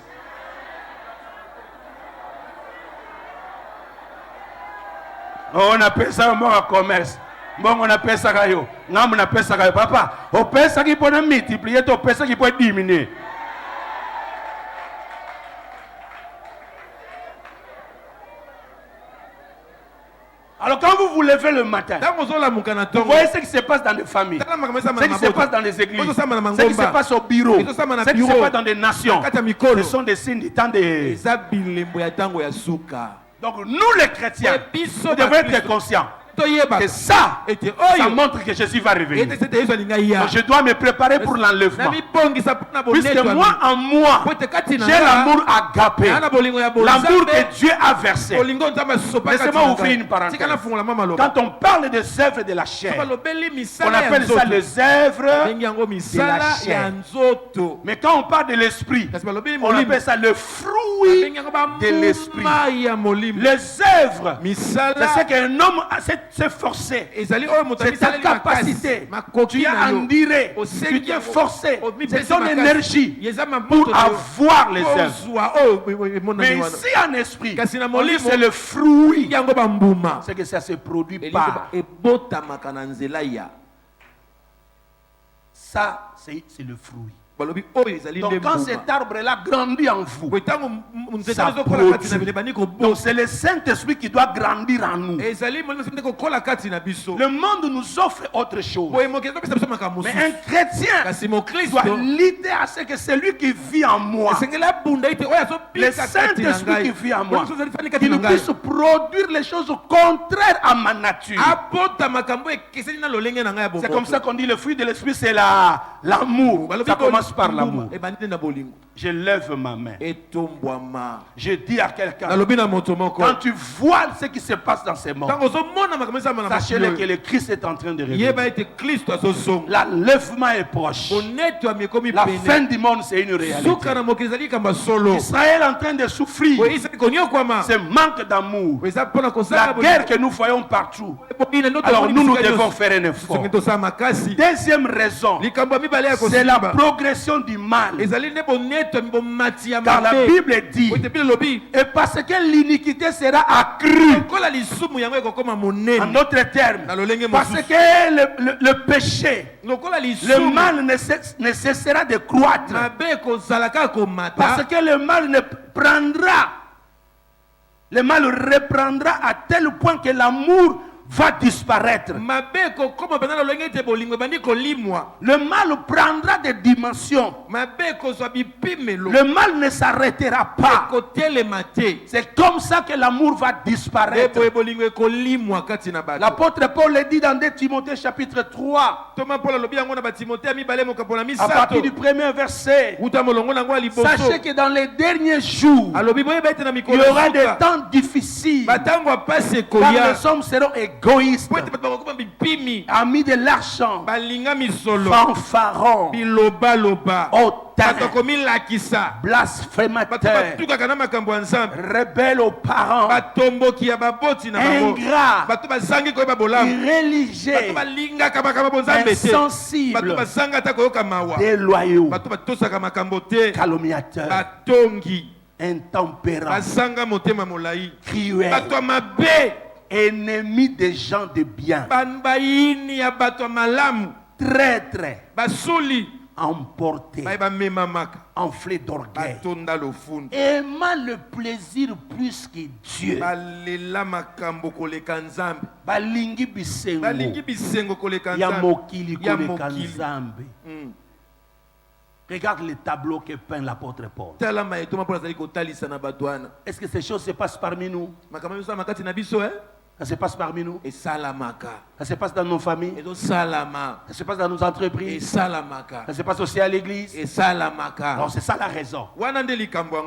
on a pesa mbongo a commerce mbongo na pesa kayo ngamu na pesa kayo papa o pesa ki pona multiplier to pesa ki peut diminuer. Alors quand vous vous levez le matin, vous voyez ce qui se passe dans les familles, ce qui se passe dans les églises, ce qui se passe au bureau, ce qui se passe dans des nations. Ce sont des signes du temps de... Donc nous les chrétiens, nous devons être conscients. Et ça montre que Jésus va revenir. Donc je dois me préparer pour l'enlèvement. Puisque moi en moi, j'ai l'amour agapé, l'amour que Dieu a versé. Laissez-moi ouvrir une parenthèse. Quand on parle des œuvres de la chair, on appelle ça les œuvres de la chair. Mais quand on parle de l'esprit, on appelle ça le fruit de l'esprit. Les œuvres, c'est ce qu'un homme a, c'est forcé. C'est ta capacité. Tu as enduré. Tu t'es forcé. C'est ton énergie pour avoir les œuvres. Mais ici en esprit, on dit c'est le fruit. C'est que ça se produit par. Ça, c'est le fruit. Donc quand cet arbre-là grandit en vous, ça produit. Donc c'est le Saint-Esprit qui doit grandir en nous. Le monde nous offre autre chose. Mais un chrétien doit lutter à ce que c'est lui qui vit en moi, le Saint-Esprit qui vit en moi, qui nous puisse produire les choses contraires à ma nature. C'est comme ça qu'on dit le fruit de l'esprit, c'est l'amour. Ça commence par l'amour. Je lève ma main. Je dis à quelqu'un, quand tu vois ce qui se passe dans ces mondes, sachez que le Christ est en train de revenir. L'enlèvement est proche. La fin du monde, c'est une réalité. Israël est en train de souffrir ce manque d'amour. La guerre que nous voyons partout. Alors nous devons faire un effort. Deuxième raison, c'est la progression du mal. Car la Bible dit, et parce que l'iniquité sera accrue. En d'autres termes, parce que le péché, le mal ne cessera de croître. Parce que le mal reprendra à tel point que l'amour va disparaître. Le mal prendra des dimensions. Le mal ne s'arrêtera pas. C'est comme ça que l'amour va disparaître. L'apôtre Paul le dit dans 2 Timothée chapitre 3. À partir du premier verset. Sachez que dans les derniers jours, il y aura des temps difficiles. Car les hommes seront égoïstes, amis de l'argent, fanfarons, hautains, blasphémateurs, rebelles aux parents, ingrats, irréligieux, insensibles, déloyaux, calomniateurs, intempérants, cruels, ennemis des gens de bien, traîtres, emportés, enflés d'orgueil, aimant le plaisir plus que Dieu, balingi bisengo ya mokili koleka nzambe. Regarde le tableau que peint l'apôtre Paul. Est-ce que ces choses se passent parmi nous? Ça se passe parmi nous. Ça se passe dans nos familles. Ça se passe dans nos entreprises. Ça se passe aussi à l'église. Donc c'est ça la raison.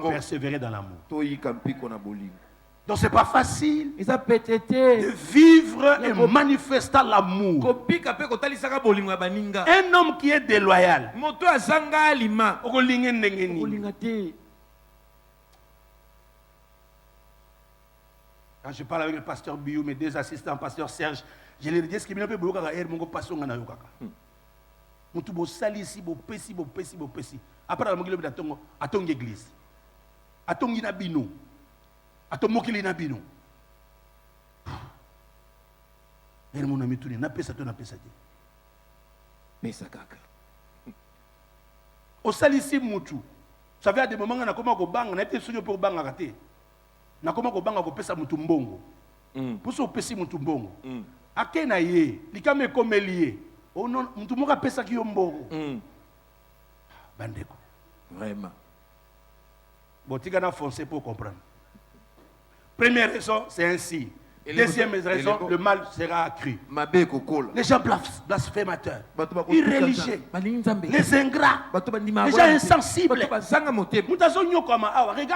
Persévérer dans l'amour. Donc c'est pas facile de vivre et manifestant l'amour. Un homme qui est déloyal, quand je parle avec le pasteur Biou, mes deux assistants, pasteur Serge, je leur dis ce qui m'a fait beaucoup de mon passion na yokaka. Mutu bo salisi bo pesi. Après la mongile d'atongo atong église. Atongi na bino. Atomokili na bino. Et mon ami tourne na pesa te. Pesa kaka. Au salisi mutu. Ça veut à des moments na koma ko banga na été sonyo pour banga raté. Na koma ko banga ko pesa mutu mbongo. Pour so pesi mutu mbongo. Akena ye, likame komelié. Oh non, mutu moka pesa ki yo mbongo. Bandeko. Vraiment. Botika na foncé pour comprendre. Première raison, c'est ainsi. Deuxième raison, le mal sera accru. Les gens blasphémateurs, irréligieux, les ingrats, les gens insensibles. Regarde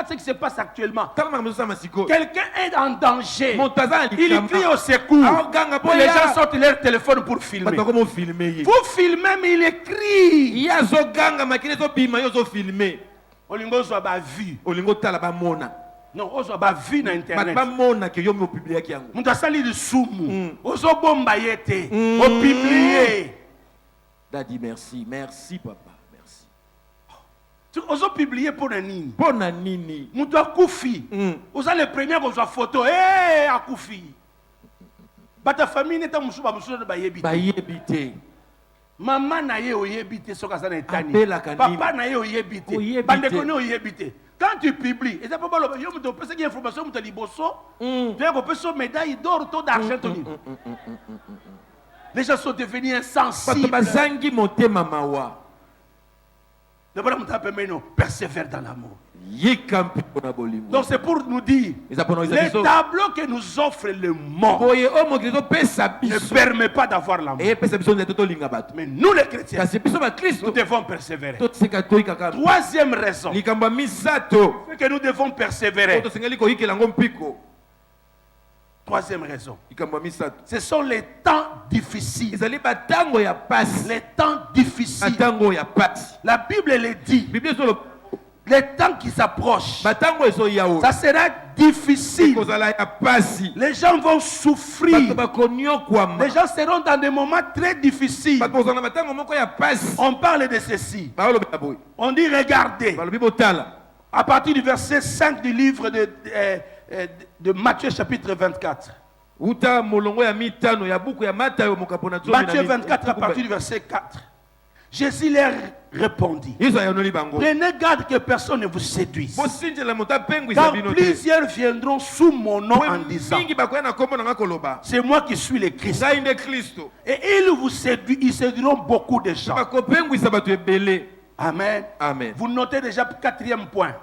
ce qui se passe actuellement. Quelqu'un est en danger. Il crie au secours. Les gens sortent leur téléphone pour filmer. Vous filmez, mais il écrit. Olingo soit vu. Non, on soit vu dans internet. On doit salir de soumou. On soit bomba yete. On publie. Daddy, merci papa, merci. On soit publié pour un nini. On doit koufi. On soit le premier qu'on soit photo. Eh, à koufi. Ta famille n'est pas moussouba de bayébité. Maman n'a eu oyébité sur la scène. Papa n'a eu oyébité. Bande connaît oyébité. Quand tu publies, et ça peut pas le faire, tu peux faire une information, tu peux faire une médaille d'or, taux d'argent. Les gens sont devenus insensibles. Persévère dans l'amour. Donc c'est pour nous dire, les tableaux que nous offre le monde ne permet pas d'avoir l'amour. Mais nous les chrétiens, nous devons persévérer. Troisième raison que nous devons persévérer. Troisième raison, ce sont les temps difficiles. Les temps difficiles. La Bible le dit. les temps qui s'approchent, ça sera difficile. Les gens vont souffrir. Les gens seront dans des moments très difficiles. On parle de ceci. On dit regardez. À partir du verset 5 du livre de Matthieu chapitre 24. Matthieu 24 à partir du verset 4. Jésus leur répondit. Prenez garde que personne ne vous séduise. Car plusieurs viendront sous mon nom en disant c'est moi qui suis le Christ. Et ils séduiront beaucoup de gens. Amen. Amen. Vous notez déjà le quatrième point.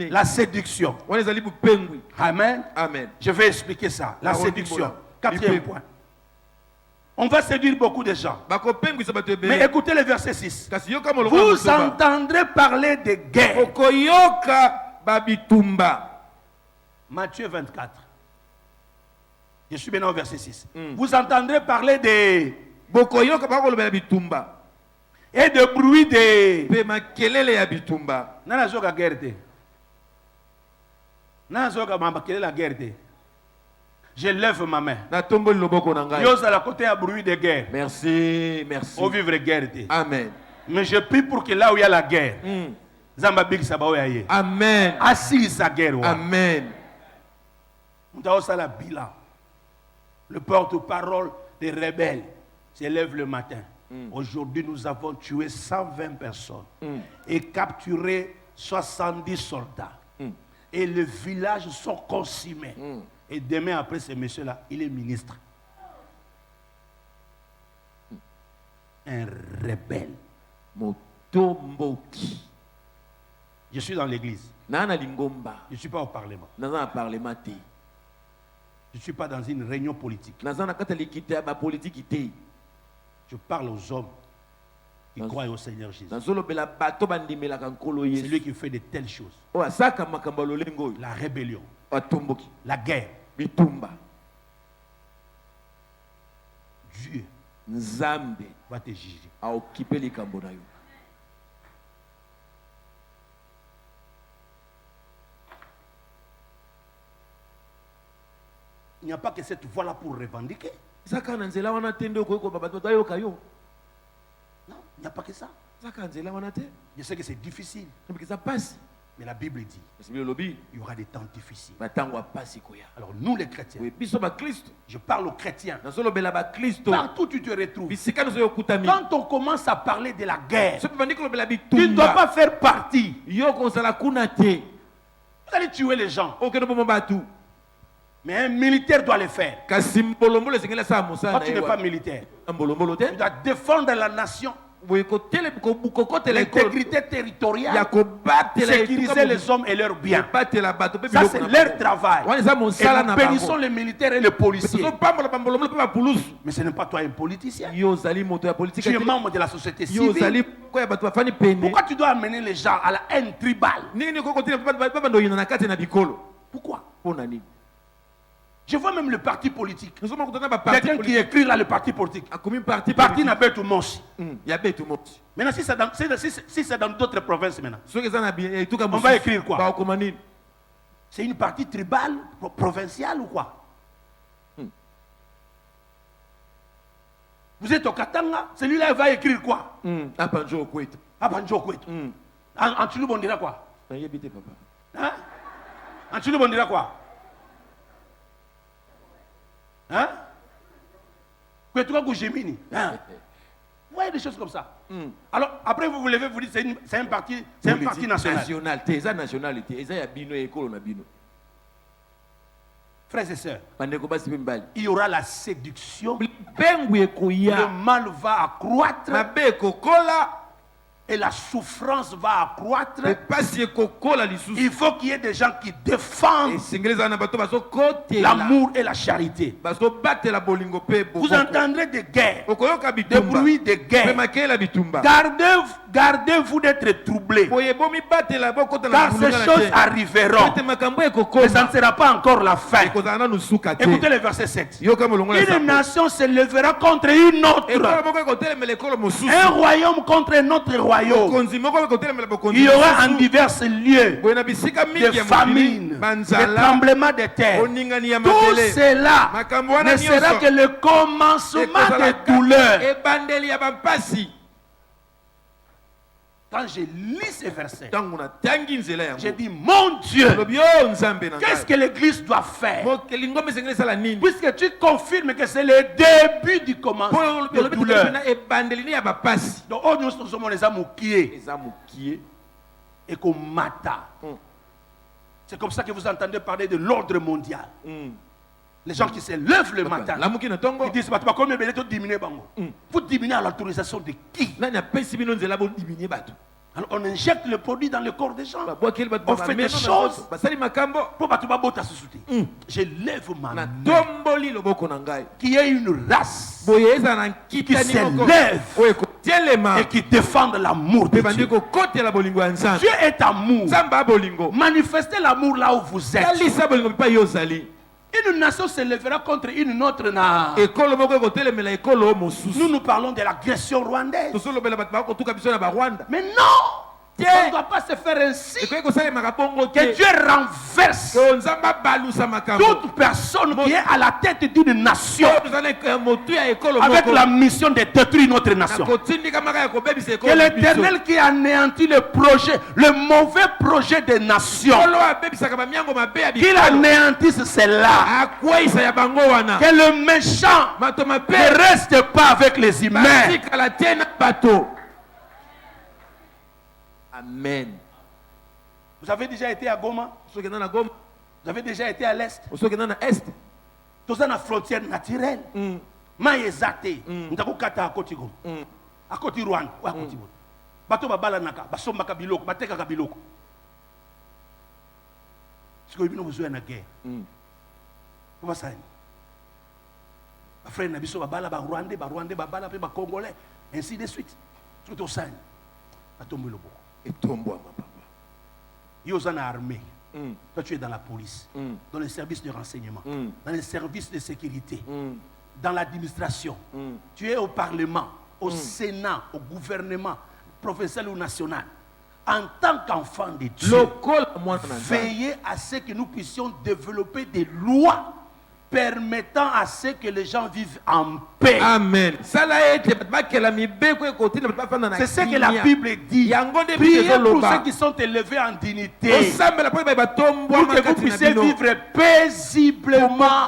La séduction. Amen. Amen. Je vais expliquer ça. La séduction. Quatrième point. On va séduire beaucoup de gens. Mais écoutez le verset 6. Vous entendrez parler de guerre. Matthieu 24. Je suis maintenant au verset 6. Vous entendrez parler de et de bruit de Nanazoka guerre. Nanazoka mamakele la guerre. Je lève ma main. Yos à la côté à bruit de guerre. Merci, merci. Au vivre guerre. Amen. Mais je prie pour que là où il y a la guerre, Zambabik Sabaoyaye. Amen. Assise sa guerre. Amen. On a aussi la bilan. Le porte-parole des rebelles s'élève le matin. Aujourd'hui, nous avons tué 120 personnes et capturé 70 soldats. Et les villages sont consumés. Et demain, après ce monsieur-là, il est ministre. Un rebelle. Je suis dans l'église. Je ne suis pas au parlement. Je ne suis pas dans une réunion politique. Je parle aux hommes qui croient au Seigneur Jésus. C'est lui qui fait de telles choses. La rébellion. La guerre. Dieu va te juger. Il n'y a pas que cette voie-là pour revendiquer. Non, il n'y a pas que ça. Je sais que c'est difficile. Mais la Bible dit il y aura des temps difficiles. Alors nous les chrétiens, je parle aux chrétiens, partout où tu te retrouves, quand on commence à parler de la guerre, tu ne dois pas faire partie. Vous allez tuer les gens. Mais un militaire doit le faire. Quand tu n'es pas militaire, tu dois défendre la nation, l'intégrité territoriale, sécuriser les hommes et leurs biens. Ça, c'est leur travail. Et nous bénissons les militaires et les policiers. Mais ce n'est pas toi un politicien. Tu es membre de la société civile. Pourquoi tu dois amener les gens à la haine tribale? Pourquoi? Je vois même le parti politique. Quelqu'un qui écrit là le parti politique. Parti n'a pas tout moche. Maintenant, si c'est dans d'autres provinces maintenant, on va écrire quoi? C'est une partie tribale, provinciale ou quoi? Vous êtes au Katanga, celui-là va écrire quoi? Apanjo Kwet. En Toulouse, on dira quoi? Hein? En Toulouse, on dira quoi? Hein? Vous voyez des choses comme ça. Alors, après, vous vous levez, vous dites c'est un parti national. Frères et sœurs, il y aura la séduction. Le mal va accroître. Et la souffrance va accroître. Il faut qu'il y ait des gens qui défendent l'amour et la charité. Vous entendrez des guerres, des bruits de guerre. gardez-vous d'être troublés. Car ces choses arriveront. Mais ça ne sera pas encore la fin. Écoutez le verset 7. Une nation se lèvera contre une autre. Un royaume contre un autre royaume. Il y aura en divers lieux des famines, des tremblements de terre. Tout cela ne sera que le commencement des douleurs. Quand je lis ces versets, j'ai dit, mon Dieu, qu'est-ce que l'Église doit faire? Puisque tu confirmes que c'est le début du commencement des douleurs. Donc, nous sommes les amoukiés et qu'on mata. C'est comme ça que vous entendez parler de l'ordre mondial. Les gens qui se lèvent le matin, ils disent, vous diminuez à l'autorisation de qui? Alors on injecte le produit dans le corps des gens. On fait des choses pour que je lève ma main. Qui est une race qui se lève et qui défend l'amour de Dieu. Dieu est amour. Manifestez l'amour là où vous êtes. Une nation se lèvera contre une autre nation. Nous parlons de l'agression rwandaise. Mais non! Ça ne doit pas se faire ainsi. Que Dieu renverse toute personne qui est à la tête d'une nation avec la mission de détruire notre nation. Que l'Éternel qui anéantit le projet, le mauvais projet des nations, qu'il anéantisse cela. Que le méchant ne reste pas avec les humains. Amen. Vous avez déjà été à Goma? Vous avez déjà été à l'Est? Tout ça dans la frontière naturelle. Maïzate. Nous avons kata à côté Goma. À côté Rwanda. À côté Goma. Bato babala naka. Basomba kabiloko. Bateka kabiloko. Parce que nous besoin de guerre. Comment ça? Ma frère Nabiso babala ba Rwandais babala pe ba Congolais. Ainsi de suite. Tout au sein. Batombe le boko. Et tombe ma papa. Ils sont armés. Toi, tu es dans la police, dans les services de renseignement, dans les services de sécurité, dans l'administration. Tu es au Parlement, au Sénat, au gouvernement, professionnel ou national. En tant qu'enfant de Dieu, veillez à ce que nous puissions développer des lois permettant à ce que les gens vivent en paix. Amen. C'est ce que la Bible dit. Priez pour ceux qui sont élevés en dignité, pour que vous puissiez vivre paisiblement.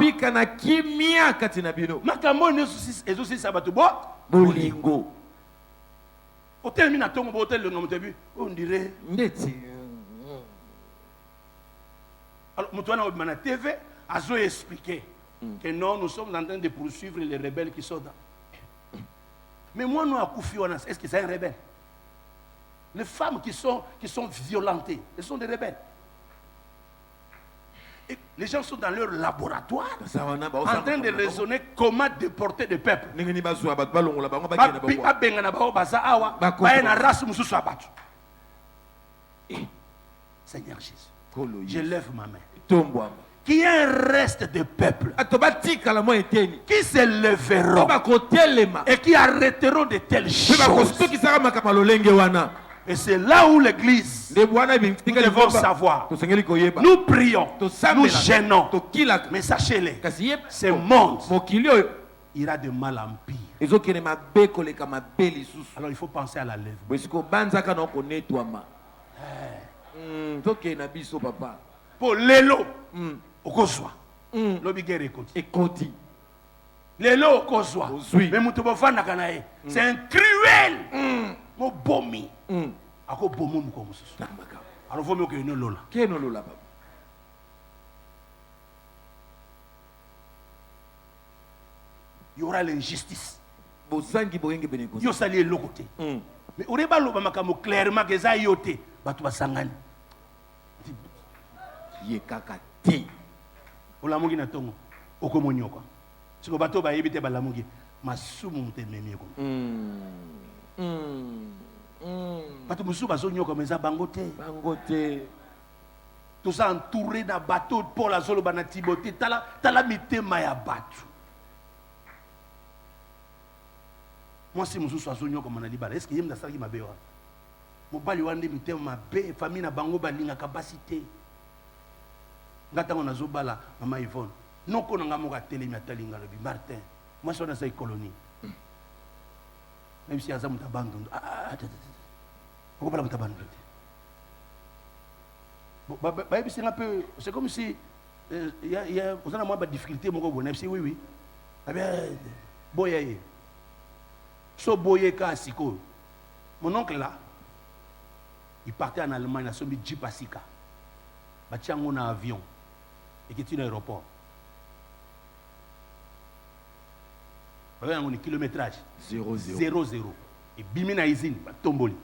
On dirait. Alors, on TV a expliqué que non, nous sommes en train de poursuivre les rebelles qui sont dans. Mais moi, nous, à Koufiouana, est-ce que c'est un rebelle? Les femmes qui sont violentées, elles sont des rebelles. Et les gens sont dans leur laboratoire en train de raisonner comment déporter des peuples. Seigneur Jésus, je lève ma main. Qui est un reste de peuple qui se lèveront et qui arrêteront de telles choses. Et c'est là où l'église, nous devons savoir. Nous prions, nous gênons, mais sachez-le, ce monde ira de mal en pire. Alors il faut penser à la lèvre. Pour l'élo, okozwa. Lobi guerre écoute. L'élo okozwa. Mais mutubofana kanae. C'est un cruel. Mo bomi. Ako bomo muko mususu. Alors faut mieux que nous lola. Qui est nous lola? Il y aura l'injustice. Il y aura les côté. Mais on pas loba makamo clairement que ça yote. Batu basangani. Yekakati. Olamugi na tongo. Okomonyoko. Siko bato ba yebite balamugi. Masumu mtememi ko. bato mosusu bazonyoka mais eza bango te. Toza entouré d'un bateau de Paul azoloba na Timothée tala mitema ya bato. Moi si mosusu azonyoka na libala est-ce que yemda salaki mabe wa mobali wande mitema mabe famille na bango balinga capacité ngata ngona zobala mama Yvonne noko na ngamoka telemi atalinga lobi Martin moi je suis dans colonie même si azamu tabando on va pas tabando c'est un peu c'est comme si il y a vous avez moins de difficulté mon gars si oui ah bien boyaye so boye ka siko mon oncle là il partait en Allemagne à Somi Jipasika batiango na avion et qui est un aéroport. Vous voyez, on a un kilométrage 0-0. Et bimina izine, tomboli.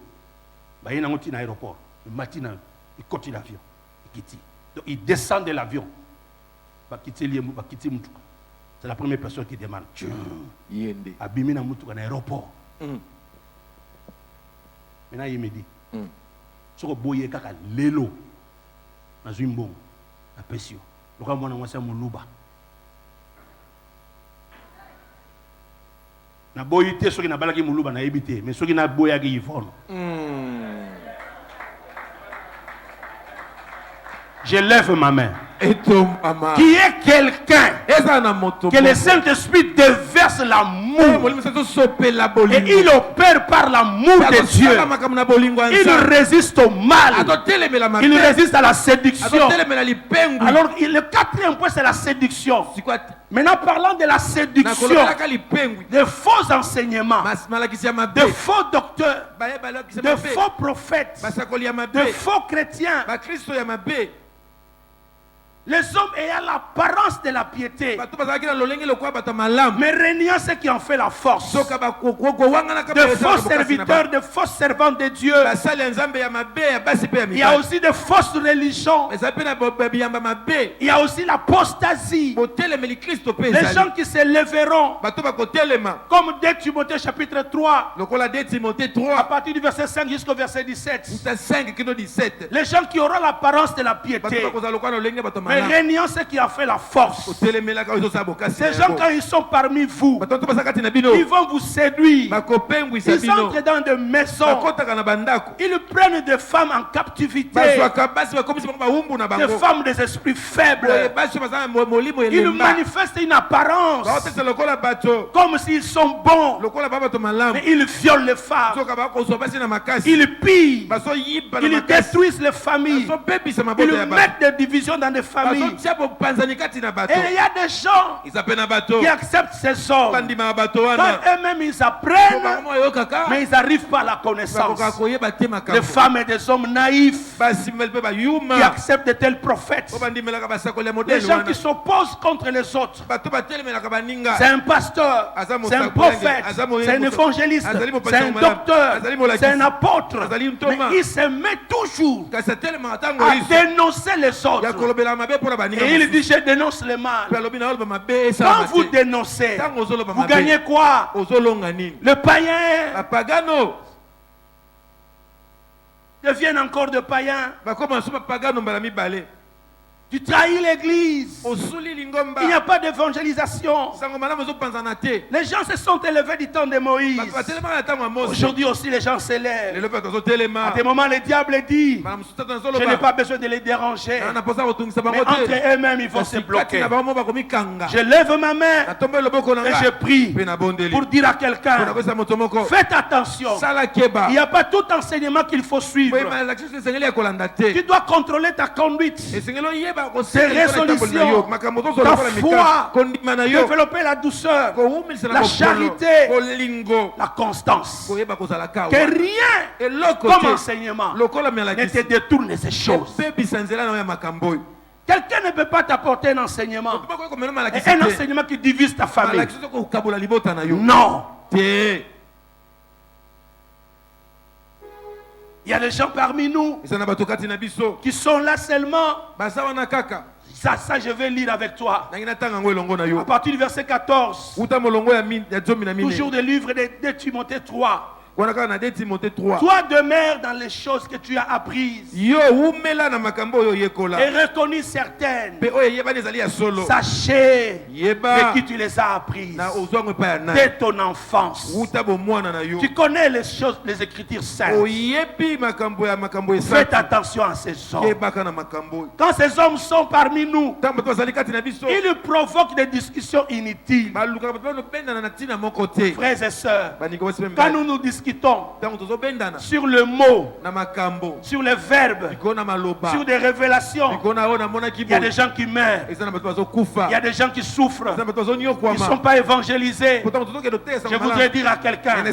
Il y a un aéroport. Le matin, il continue l'avion. Donc il descend de l'avion. C'est la première personne qui demande. À bimina mutuka na aéroport. Maintenant il me dit, si vous boyez kaka lelo, dans une bombe, à Pessio. Le roi mon c'est mon louba. Na boyité ceux qui na balaki mon louba na évité, mais ceux qui na boyagi Yvonne. Je lève ma main. Et ton maman. Qui est quelqu'un que le Saint-Esprit déverse l'amour et il opère par l'amour de Dieu. Il résiste au mal. Il résiste à la séduction. Alors le quatrième point c'est la séduction. Maintenant parlant de la séduction, de faux enseignements, de faux docteurs, de faux prophètes, de faux chrétiens. Les hommes ayant l'apparence de la piété, mais régnant ce qui en fait la force. De faux serviteurs, de faux servants de Dieu. Il y a aussi de fausses religions. Il y a aussi l'apostasie. Les gens qui se lèveront, comme 2 Timothée chapitre 3, à partir du verset 5 jusqu'au verset 17. Les gens qui auront l'apparence de la piété, mais régnant ce qui a fait la force. Ces gens, quand ils sont parmi vous, ils vont vous séduire. Ils entrent dans des maisons. Ils prennent des femmes en captivité, des femmes des esprits faibles. Ils manifestent une apparence comme s'ils sont bons, mais ils violent les femmes. Ils pillent. Ils détruisent les familles. Ils mettent des divisions dans des familles. Et il y a des gens qui acceptent ces hommes. Quand eux-mêmes ils apprennent, mais ils n'arrivent pas à la connaissance. Des femmes et des hommes naïfs qui acceptent de tels prophètes. Les gens qui s'opposent contre les autres. C'est un pasteur, c'est un prophète, c'est un évangéliste, c'est un docteur, c'est un apôtre. Mais il se met toujours à dénoncer les autres. Et il dit, je dénonce le mal. Quand vous dénoncez, vous gagnez quoi? Le païen devient encore de païen. Tu trahis l'église. Il n'y a pas d'évangélisation. Les gens se sont élevés du temps de Moïse. Aujourd'hui aussi les gens s'élèvent. À des moments le diable dit, je n'ai pas besoin de les déranger. Mais entre eux-mêmes ils vont se bloquer. Je lève ma main et je prie pour dire à quelqu'un, faites attention. Il n'y a pas tout enseignement qu'il faut suivre. Tu dois contrôler ta conduite, tes résolutions, ta foi, développer la douceur, la charité, la constance. Que rien comme enseignement ne te détourne ces choses. Quelqu'un ne peut pas t'apporter un enseignement, un enseignement qui divise ta famille. Non. Il y a des gens parmi nous qui sont là seulement. Ça, je vais lire avec toi. À partir du verset 14, toujours des livres de Timothée 3. Toi demeure dans les choses que tu as apprises. Et reconnus certaines. Sachez de qui tu les as apprises. Dès ton enfance. Tu connais les choses, les Écritures saintes. Faites attention à ces hommes. Quand ces hommes sont parmi nous, ils provoquent des discussions inutiles. Frères et sœurs, quand nous discutons sur le mot, sur les verbes, sur des révélations, il y a des gens qui meurent, il y a des gens qui souffrent, ils ne sont pas évangélisés. Je voudrais dire à quelqu'un,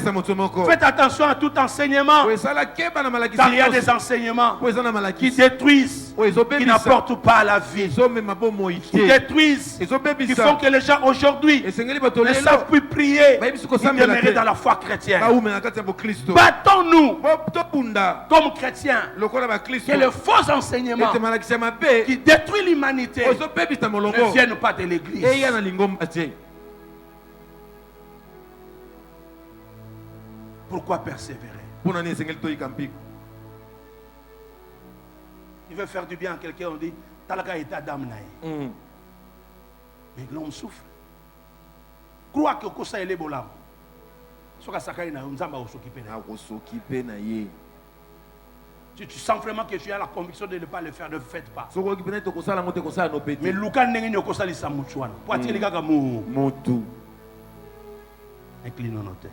faites attention à tout enseignement, car il y a des enseignements qui détruisent, qui n'apportent pas à la vie, qui détruisent, qui font que les gens aujourd'hui ne savent plus prier, ils demeurent dans la foi chrétienne. Battons-nous comme chrétiens que le faux enseignement qui détruit l'humanité ne vienne pas de l'église. Pourquoi persévérer? Il veut faire du bien à quelqu'un, on dit Talaka est Adam naï. Mais l'homme souffre. Crois que ça est bolam. Tu sens vraiment que tu as la conviction de ne pas le faire, ne faites pas. Mais Luka n'est pas ça lisa muchuan. Poitiers les gars motu. Inclinons nos têtes.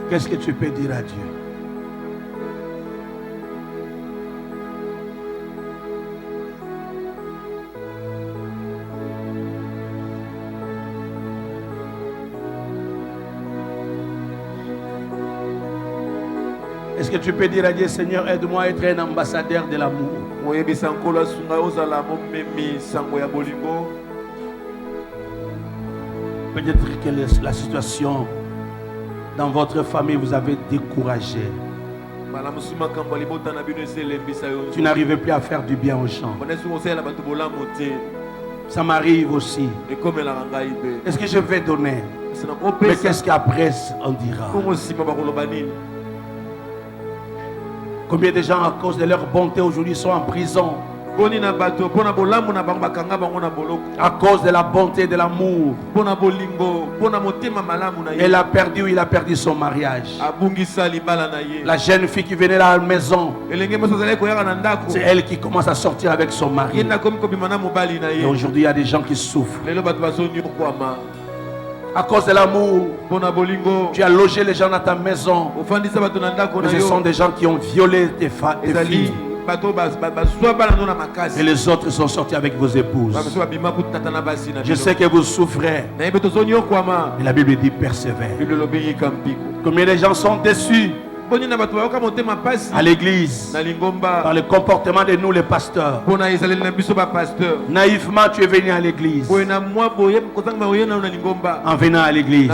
Qu'est-ce que tu peux dire à Dieu? Est-ce que tu peux dire à Dieu, Seigneur, aide-moi à être un ambassadeur de l'amour? Peut-être que la situation dans votre famille vous avez découragé. Tu n'arrivais plus à faire du bien aux gens. Ça m'arrive aussi. Est-ce que je vais donner? Mais qu'est-ce qu'après on dira? Combien de gens à cause de leur bonté aujourd'hui sont en prison? À cause de la bonté et de l'amour. Elle a perdu ou il a perdu son mariage. La jeune fille qui venait à la maison, c'est elle qui commence à sortir avec son mari. Et aujourd'hui il y a des gens qui souffrent. À cause de l'amour, tu as logé les gens dans ta maison. Mais ce sont des gens qui ont violé tes filles. Et les autres sont sortis avec vos épouses. Je sais que vous souffrez. Mais la Bible dit persévère. Combien de gens sont déçus à l'église par le comportement de nous les pasteurs? Naïvement tu es venu à l'église. En venant à l'église,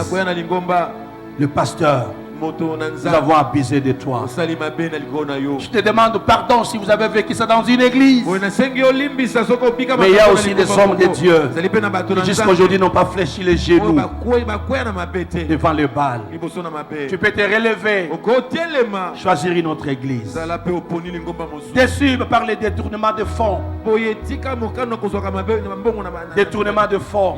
le pasteur, nous avons abusé de toi. Je te demande pardon si vous avez vécu ça dans une église. Mais il y a aussi des hommes de Dieu qui jusqu'à aujourd'hui n'ont pas fléchi les genoux devant le Baal. Tu peux te relever, choisir une autre église. Déçu par les détournements de fonds. Détournement de fonds.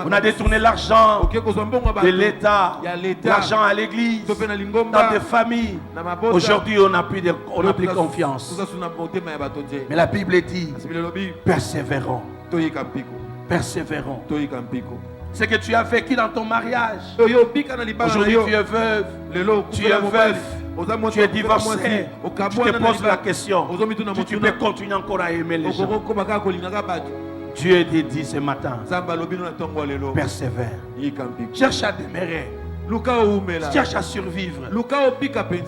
On a détourné l'argent de l'État, l'argent à l'église, dans des familles. Aujourd'hui, on n'a plus confiance. Mais la Bible dit, persévérons. Persévérons. Ce que tu as vécu dans ton mariage. Aujourd'hui, tu es veuve. Tu es veuf. Tu es divorcé. Tu te poses la question. Tu peux continuer encore à aimer les gens. Dieu te dit ce matin, persévère. Cherche à demeurer. Cherche à survivre.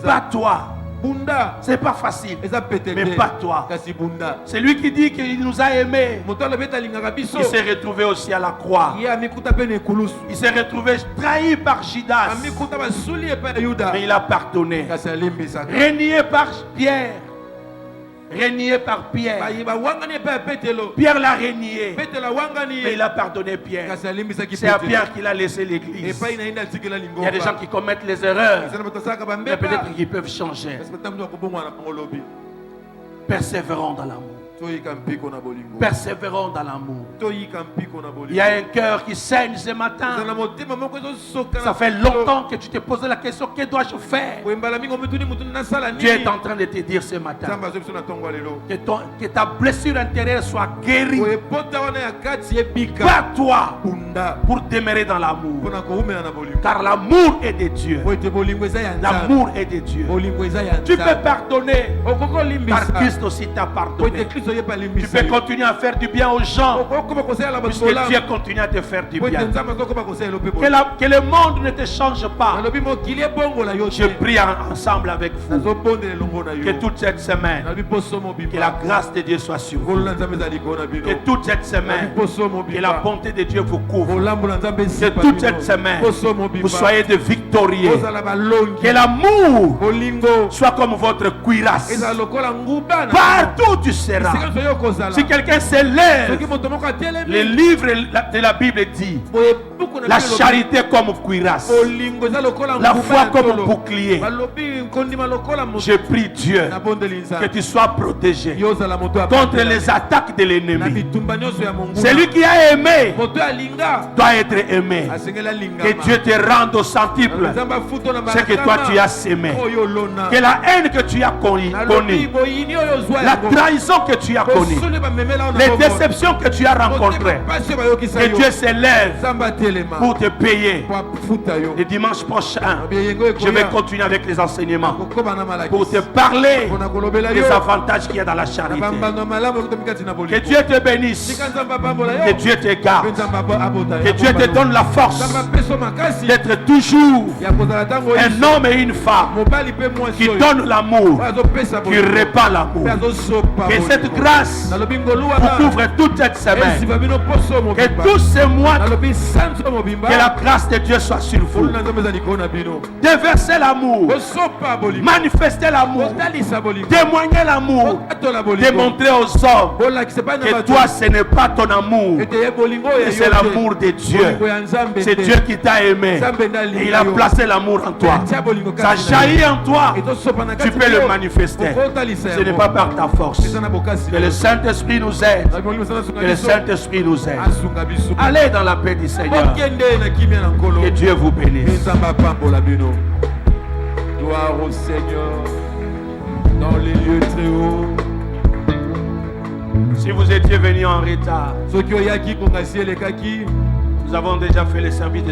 Bats-toi. bunda C'est pas facile. eza pete Mais te. pas toi. Kasi bunda C'est lui qui dit qu'il nous a aimés. moto alobi alingaka biso Il s'est retrouvé aussi à la croix. ye amikuta mpe na ekulusu Il s'est retrouvé trahi par Judas. amikuta basuli epai ya yuda Mais il a pardonné. kasi alimbisaka Régné par Pierre. Régné par Pierre. bawangani epai ya petelo Pierre l'a régné. petelo awangani Mais il a pardonné Pierre. kasi alimbisaki C'est à petelo Pierre qu'il a laissé l'église. epai na ye nde atikela Il y a lingomba des gens qui commettent les erreurs. eza na bato asalaka Mais bambeba peut-être qu'ils peuvent changer. kasi bata moto akobongwana nango lobi Persévérons dans l'amour. toyika mpiko na bolingo Persévérons dans l'amour. toyika mpiko na Il y a bolingo un cœur qui saigne ce eza matin. na motema moko ezosoka Ça fait longtemps que tu te posais la question, que dois-je faire? koyembala mingi omituni mutu nasala Dieu est nini en train de te dire ce matin nzambe azoyi biso na ntongo ya lelo que ta blessure intérieure soit guérie oyepota wana ya kati ebika par toi bunda pour demeurer dans l'amour. mpona koumela na bolingo Car l'amour est de Dieu. po ete bolingo eza ya nzambe L'amour est de Dieu. bolingo eza ya Tu peux nzambe pardonner okoki car olimbisa Christ aussi t'a po pardonné. ete kristo ye mpe Tu alimbisa peux continuer à faire du bien aux gens okokoma kosalela bato puisque olamu Dieu continue à te faire du po ete bien. nzambe azokoma kosalela mpe Que le monde ne te change pas. nalobi mokili ebongola yo Je te prie ensemble avec vous nazobondela elongo na que yo toute cette semaine, nalobi poso que mobimba la grâce de Dieu soit sur vous. ngolu na nzambe eza likolo na bino Que toute cette nalobi semaine, poso que la mobimba bonté de Dieu vous couvre. bolambo na nzambe Que esipa toute bino cette semaine, poso vous mobimba soyez de victorieux. ozala balongi Que l'amour bolingo soit comme votre cuirasse. ezala lokola nguba na Partout où tu seras. esika nyonso yo kozala Si quelqu'un s'élève, soki moto moko le atelemi livre de la Bible dit boye buku na la Bible charité comme cuirasse, bolingo eza lokola la nguba foi ya comme tolo. bouclier. balobi kondima lokola moto Je prie Dieu nabondeli que nzambe tu sois protégé yo ozala moto ya contre pambela. les attaques de na l'ennemi. bitumba nyonso ya monguna Celui qui a aimé moto alinga doit être aimé. asengeli Que alingama Dieu te rende au centuple nzambe afuto na ce que toi tu as semé. oyo olona Que la haine que tu as nalobi connue, boyini oyo ozwa la yango. trahison que tu as connue, bosuli bamemela oyo na les bombo. déceptions que tu as rencontrées, Motema pasi oyo bayokisa que yo Dieu s'élève nzambe atelema pour te payer. po afuta yo Le dimanche prochain, biyengo je vais ekoya continuer avec les enseignements kokoma na pour te malakisi parler mpona kolobela des yo avantages qu'il y a dans la na charité. bambano malamu ekotomi kati na Que bolingo Dieu te bénisse, tika nzambe apambola que yo Dieu te mpe garde, nzambe abota yo que Dieu te donne la force nzambe apeso makasi d'être toujours ya kozala ntango un homme et une femme mobali mpe mwasi qui oyo donnent l'amour, oyo azopesa qui bolingo répand l'amour. mpe azosopa Que cette bolingo. grâce nalobi ngolu vous wana couvre toute cette semaine. esiba bino poso Que mobimba tous ces mois, nalobi sanso mobimba que la grâce de Dieu soit sur vous. ngolu na nzambe eza likolo na bino Déversez l'amour, kosopa bolingo manifestez l'amour, kotalisa bolingo témoignez l'amour, kokatola bolingo démontrez aux hommes bolakisa epai na que bato toi ce n'est pas ton amour, ete ye bolingo oyo mais c'est l'amour de Dieu. bolingo ya nzambe C'est te. Dieu qui t'a aimé nzambe nde et alinga il a yo. placé l'amour en toi. Atia bolingo Ça kati na yo. jaillit en toi. ezosopa na Tu kati peux na le yo. manifester. Okotalisa Ce n'est yango. pas par ta force. eza na bokasi Que le Saint-Esprit nous aide. Na bolingo sana sunga Que le biso. Saint-Esprit nous aide. asunga biso Allez dans la paix du Seigneur. okende na kimia na nkolo Que Dieu vous Mpe bénisse. nzambe apambola bino gloire au Seigneur dans les lieux très hauts. Si vous étiez venu en retard, soki oyaki kongasi elekaki nous avons déjà fait le service de